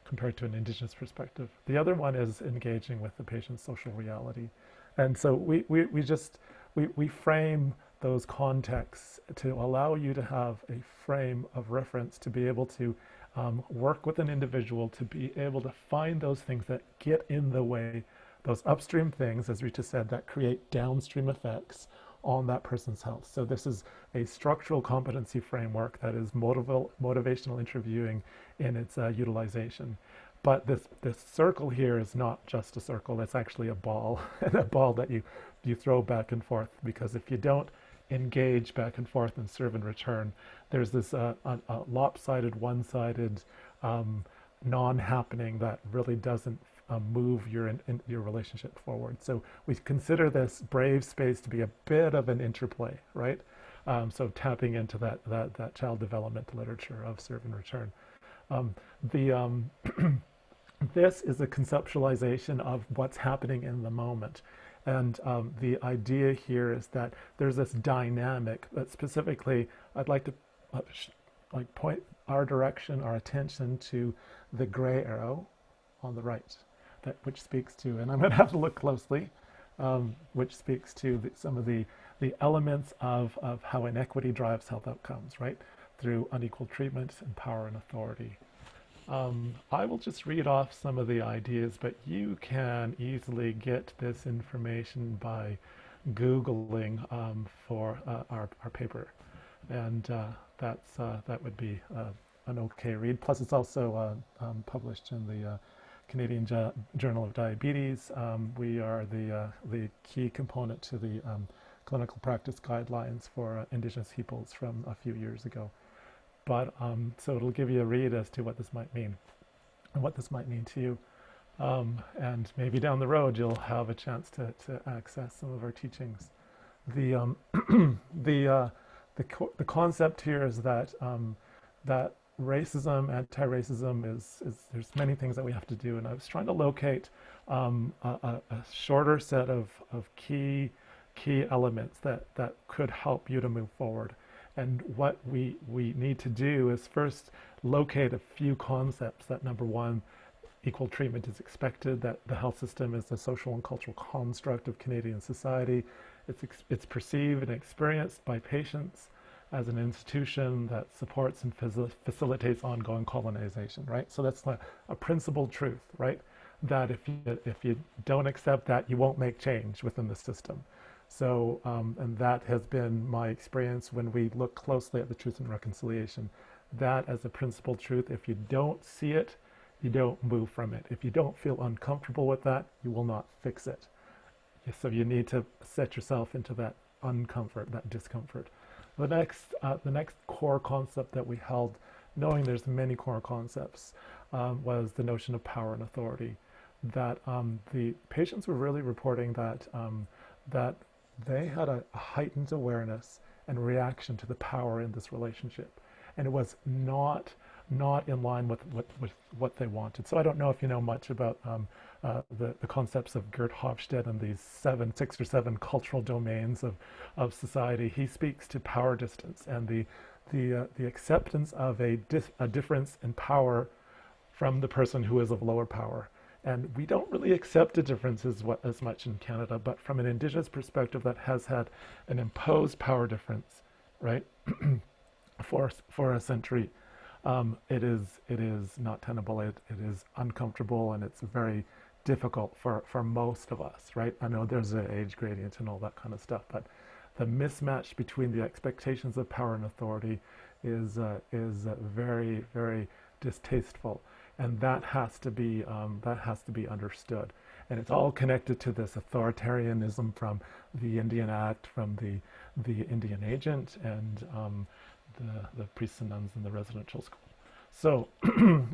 compared to an Indigenous perspective. The other one is engaging with the patient's social reality. And so we frame those contexts to allow you to have a frame of reference to be able to work with an individual, to be able to find those things that get in the way, those upstream things, as Rita said, that create downstream effects on that person's health. So this is a structural competency framework that is motivational interviewing in its utilization. But this circle here is not just a circle, it's actually a ball, and a ball that you throw back and forth, because if you don't engage back and forth and serve and return, there's this a lopsided, one-sided non-happening that really doesn't move your relationship forward. So we consider this brave space to be a bit of an interplay, right? So tapping into that child development literature of serve and return. This is a conceptualization of what's happening in the moment. And the idea here is that there's this dynamic that specifically I'd like to point our attention to the gray arrow on the right, which speaks to, and I'm going to have to look closely, which speaks to some of the elements of how inequity drives health outcomes, right? Through unequal treatment and power and authority. I will just read off some of the ideas, but you can easily get this information by Googling for our paper, and that would be an okay read. Plus, it's also published in the Canadian Journal of Diabetes. We are the key component to the clinical practice guidelines for Indigenous peoples from a few years ago. But so it'll give you a read as to what this might mean and what this might mean to you. And maybe down the road you'll have a chance to access some of our teachings. The the concept here is that that racism, anti-racism is there's many things that we have to do, and I was trying to locate a shorter set of key elements that could help you to move forward. And what we need to do is first locate a few concepts that, number one, equal treatment is expected, that the health system is a social and cultural construct of Canadian society. It's perceived and experienced by patients as an institution that supports and facilitates ongoing colonization, right? So that's a principled truth, right? That if you don't accept that, you won't make change within the system. So, and that has been my experience when we look closely at the Truth and Reconciliation. That as a principled truth, if you don't see it, you don't move from it. If you don't feel uncomfortable with that, you will not fix it. So you need to set yourself into that uncomfort, that discomfort. The next core concept that we held, knowing there's many core concepts, was the notion of power and authority. That the patients were really reporting that that they had a heightened awareness and reaction to the power in this relationship, and it was not in line with what they wanted. So I don't know if you know much about the concepts of Gert Hofstede and these 6 or 7 cultural domains of society. He speaks to power distance and the acceptance of a difference in power from the person who is of lower power. And we don't really accept the differences as much in Canada, but from an Indigenous perspective that has had an imposed power difference, right, for a century, it is not tenable. It is uncomfortable, and it's very difficult for most of us, right? I know there's an age gradient and all that kind of stuff, but the mismatch between the expectations of power and authority is very, very distasteful. And that has to be understood, and it's all connected to this authoritarianism from the Indian Act, from the Indian Agent, and the priests and nuns in the residential school. So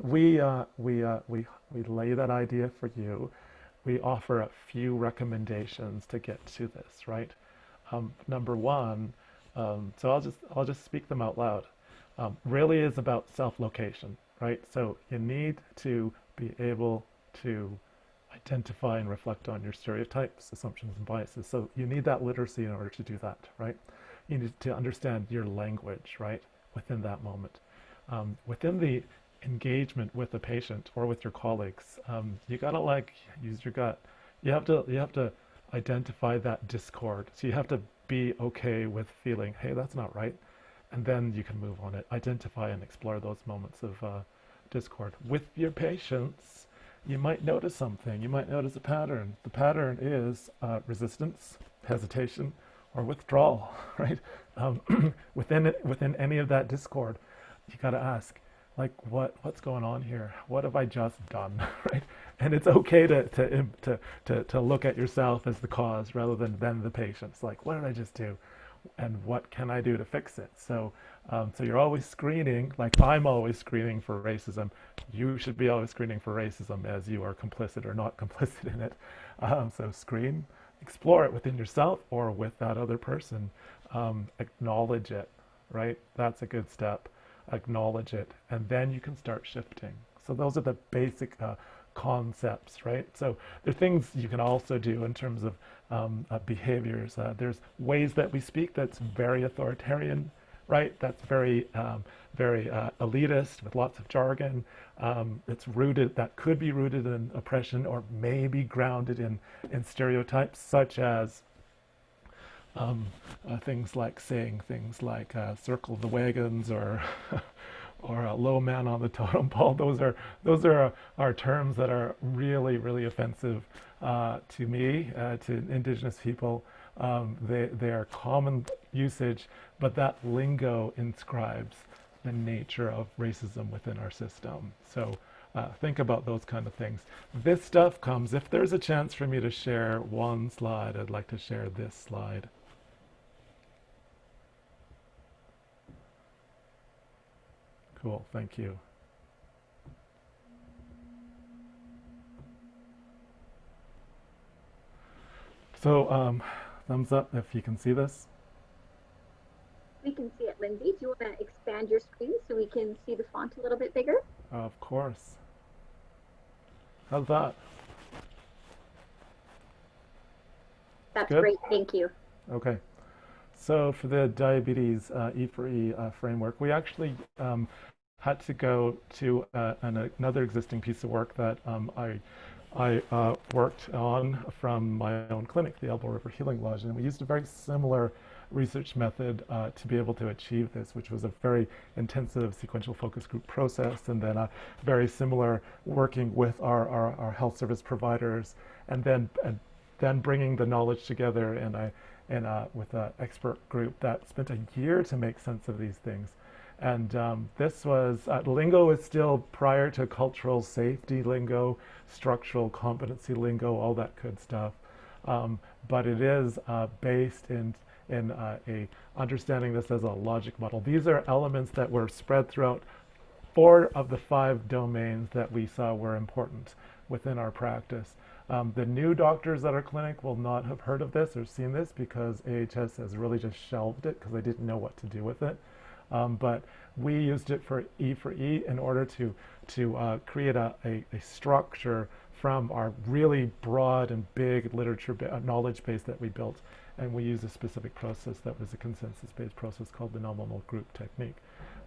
we lay that idea for you. We offer a few recommendations to get to this, right? Number one, so I'll just speak them out loud. Really is about self-location. Right, so you need to be able to identify and reflect on your stereotypes, assumptions, and biases. So you need that literacy in order to do that, right? You need to understand your language, right, within that moment. Within the engagement with the patient or with your colleagues, you gotta use your gut. You have to identify that discord. So you have to be okay with feeling, hey, that's not right. And then you can move on it, identify and explore those moments of discord. With your patients, you might notice something. You might notice a pattern. The pattern is resistance, hesitation, or withdrawal, right? Within any of that discord, you got to ask, like, what's going on here? What have I just done, right? And it's okay to look at yourself as the cause rather than the patient. It's like, what did I just do? And what can I do to fix it? So you're always screening, like I'm always screening for racism. You should be always screening for racism as you are complicit or not complicit in it. So screen, explore it within yourself or with that other person. Acknowledge it, right? That's a good step. Acknowledge it, and then you can start shifting. So those are the basic concepts, right? So there are things you can also do in terms of behaviors. There's ways that we speak that's very authoritarian, right? That's very elitist with lots of jargon. That could be rooted in oppression or maybe grounded in stereotypes, such as things like saying things like circle the wagons or or a low man on the totem pole. Those are terms that are really, really offensive to me, to Indigenous people. They are common usage, but that lingo inscribes the nature of racism within our system. So think about those kind of things. This stuff comes, if there's a chance for me to share one slide, I'd like to share this slide. Cool, thank you. So thumbs up if you can see this. We can see it, Lindsay. Do you want to expand your screen so we can see the font a little bit bigger? Of course. How's that? That's Good? great, thank you. Okay. So for the diabetes E4E framework, we actually had to go to another existing piece of work that I worked on from my own clinic, the Elbow River Healing Lodge, and we used a very similar research method to be able to achieve this, which was a very intensive sequential focus group process, and then a very similar working with our health service providers, and then bringing the knowledge together with an expert group that spent a year to make sense of these things. And this was, lingo is still prior to cultural safety lingo, structural competency lingo, all that good stuff. But it is based in a understanding this as a logic model. These are elements that were spread throughout 4 of the 5 domains that we saw were important within our practice. The new doctors at our clinic will not have heard of this or seen this because AHS has really just shelved it because they didn't know what to do with it. But we used it for E4E in order to create a structure from our really broad and big literature knowledge base that we built. And we used a specific process that was a consensus-based process called the nominal group technique.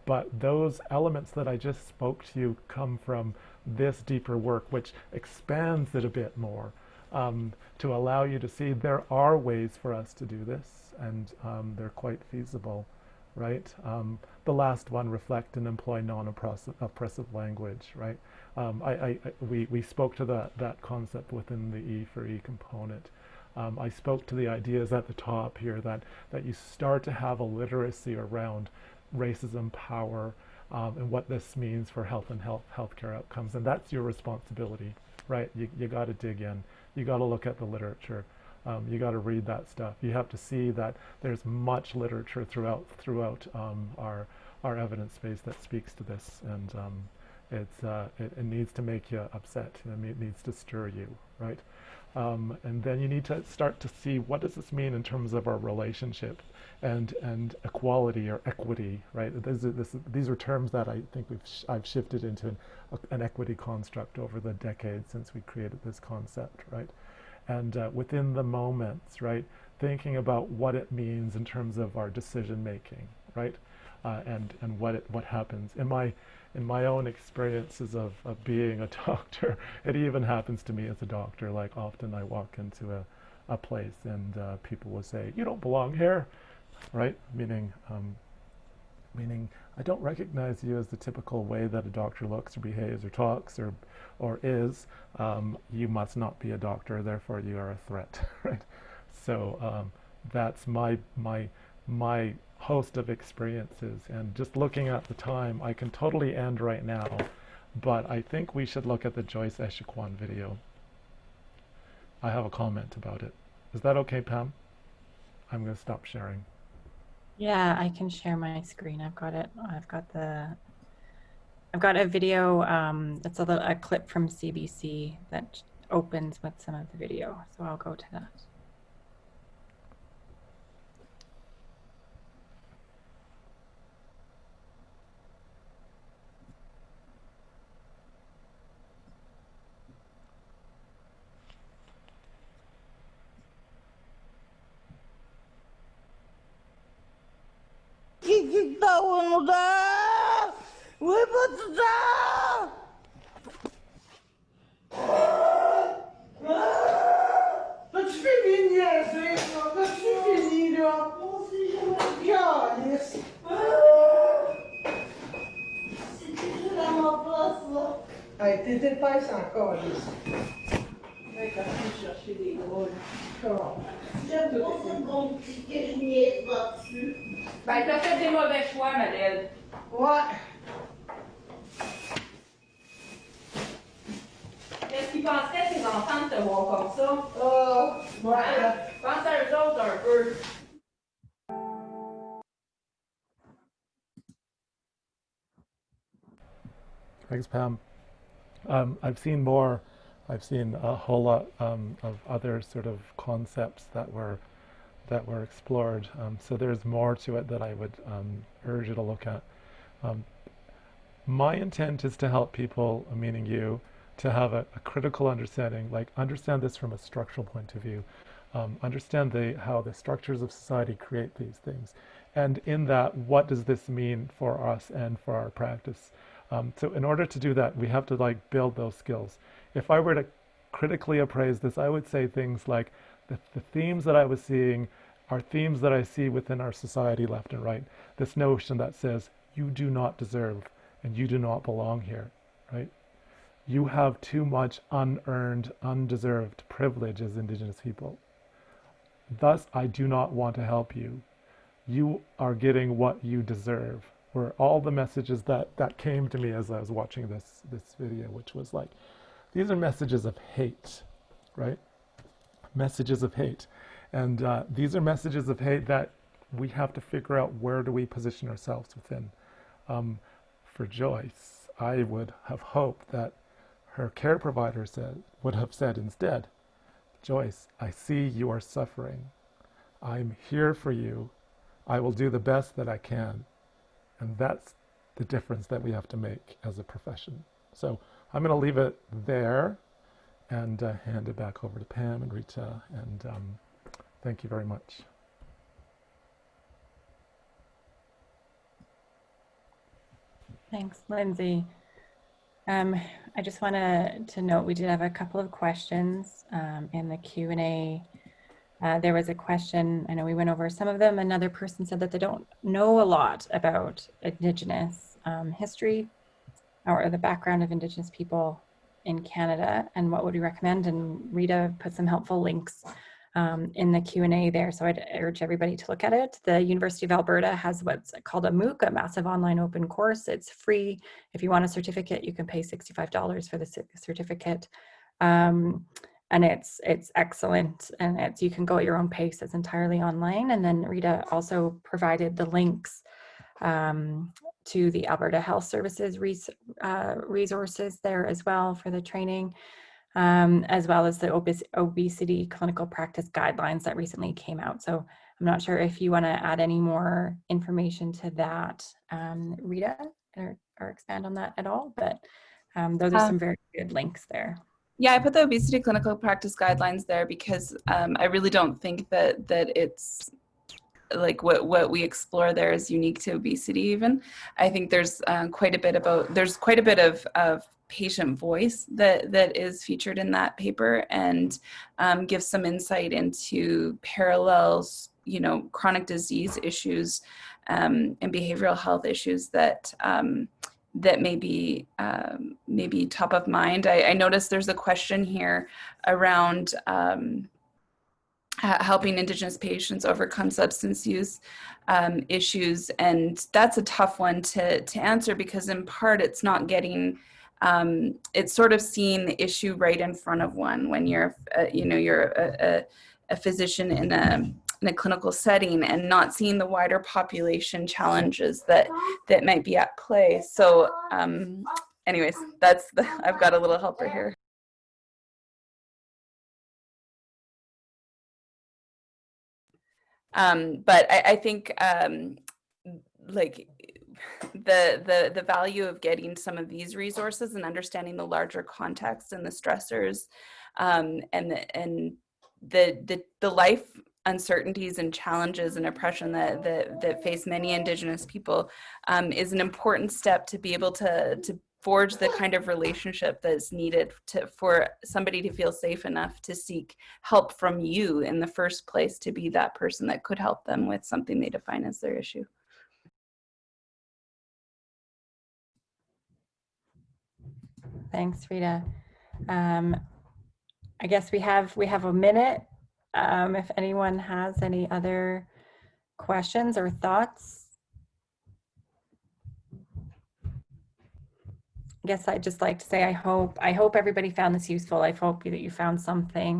But those elements that I just spoke to you come from this deeper work, which expands it a bit more to allow you to see there are ways for us to do this, and they're quite feasible, right? The last one, reflect and employ non-oppressive language, right? We spoke to that concept within the E4E component. I spoke to the ideas at the top here that you start to have a literacy around racism, power, and what this means for health and healthcare outcomes. And that's your responsibility, right? You got to dig in. You got to look at the literature. You got to read that stuff. You have to see that there's much literature throughout our evidence base that speaks to this, and it needs to make you upset, and it needs to stir you, right? And then you need to start to see, what does this mean in terms of our relationship and equality or equity, right? These are terms that I think I've shifted into an equity construct over the decades since we created this concept, right? And within the moments, right, thinking about what it means in terms of our decision making, right? And what happens in my own experiences of being a doctor. It even happens to me as a doctor. Like, often I walk into a place and people will say, "You don't belong here," right? Meaning I don't recognize you as the typical way that a doctor looks or behaves or talks or is. You must not be a doctor, therefore you are a threat, right? So that's my host of experiences, and just looking at the time, I can totally end right now, but I think we should look at the Joyce Echequan video. I have a comment about it. Is that okay, Pam? I'm going to stop sharing. Yeah, I can share my screen. I've got it. I've got a video. It's a clip from CBC that opens with some of the video, so I'll go to that. Que tal não dá? Oi, pode dar! That's fini, yes, that's fini, Calice. C'est à ma place, là. Hey, t'étais pas sans calice. Mec, a pu chercher des gros. J'aime pas ça qu'on me dit que je niaise là-dessus. Ben, t'as fait des mauvais choix, Madeleine. Ouais. Qu'est-ce qu'ils penseraient tes enfants de te voir comme ça? Ouais. Hein? Pense à eux autres un peu. Thanks, Pam. I've seen a whole lot of other sort of concepts that were explored. So there's more to it that I would urge you to look at. Um, my intent is to help people, meaning you, to have a critical understanding, like understand this from a structural point of view, understand how the structures of society create these things, and in that, what does this mean for us and for our practice? So in order to do that, we have to like build those skills. If I were to critically appraise this, I would say things like the themes that I was seeing are themes that I see within our society left and right. This notion that says you do not deserve and you do not belong here, right? You have too much unearned, undeserved privilege as Indigenous people. Thus, I do not want to help you. You are getting what you deserve. Were all the messages that came to me as I was watching this video, which was like, these are messages of hate, right? Messages of hate. And these are messages of hate that we have to figure out where do we position ourselves within. For Joyce, I would have hoped that her care provider would have said instead, Joyce, I see you are suffering. I'm here for you. I will do the best that I can. And that's the difference that we have to make as a profession. So I'm going to leave it there and hand it back over to Pam and Rita. And thank you very much. Thanks, Lindsay. I just want to note we did have a couple of questions in the Q&A. There was a question, I know we went over some of them. Another person said that they don't know a lot about Indigenous history or the background of Indigenous people in Canada, and what would we recommend? And Rita put some helpful links in the Q&A there, so I'd urge everybody to look at it. The University of Alberta has what's called a MOOC, a massive online open course. It's free. If you want a certificate, you can pay $65 for the certificate. And it's excellent, and you can go at your own pace. It's entirely online. And then Rita also provided the links to the Alberta Health Services resources there as well for the training, as well as the obesity clinical practice guidelines that recently came out. So I'm not sure if you want to add any more information to that, Rita, or expand on that at all, but those are some very good links there. Yeah, I put the obesity clinical practice guidelines there because I really don't think that it's like what we explore there is unique to obesity even. I think there's quite a bit of patient voice that is featured in that paper, and gives some insight into parallels, chronic disease issues and behavioral health issues that may be top of mind. I noticed there's a question here around helping Indigenous patients overcome substance use issues, and that's a tough one to answer because in part it's not getting it's sort of seeing the issue right in front of one when you're a physician in a clinical setting and not seeing the wider population challenges that might be at play. So anyways, I've got a little helper here. But I think like the value of getting some of these resources and understanding the larger context and the stressors and the life uncertainties and challenges and oppression that face many Indigenous people is an important step to be able to forge the kind of relationship that's needed for somebody to feel safe enough to seek help from you in the first place, to be that person that could help them with something they define as their issue. Thanks, Rita. I guess we have a minute If anyone has any other questions or thoughts, I guess I'd just like to say I hope everybody found this useful. I hope that you found something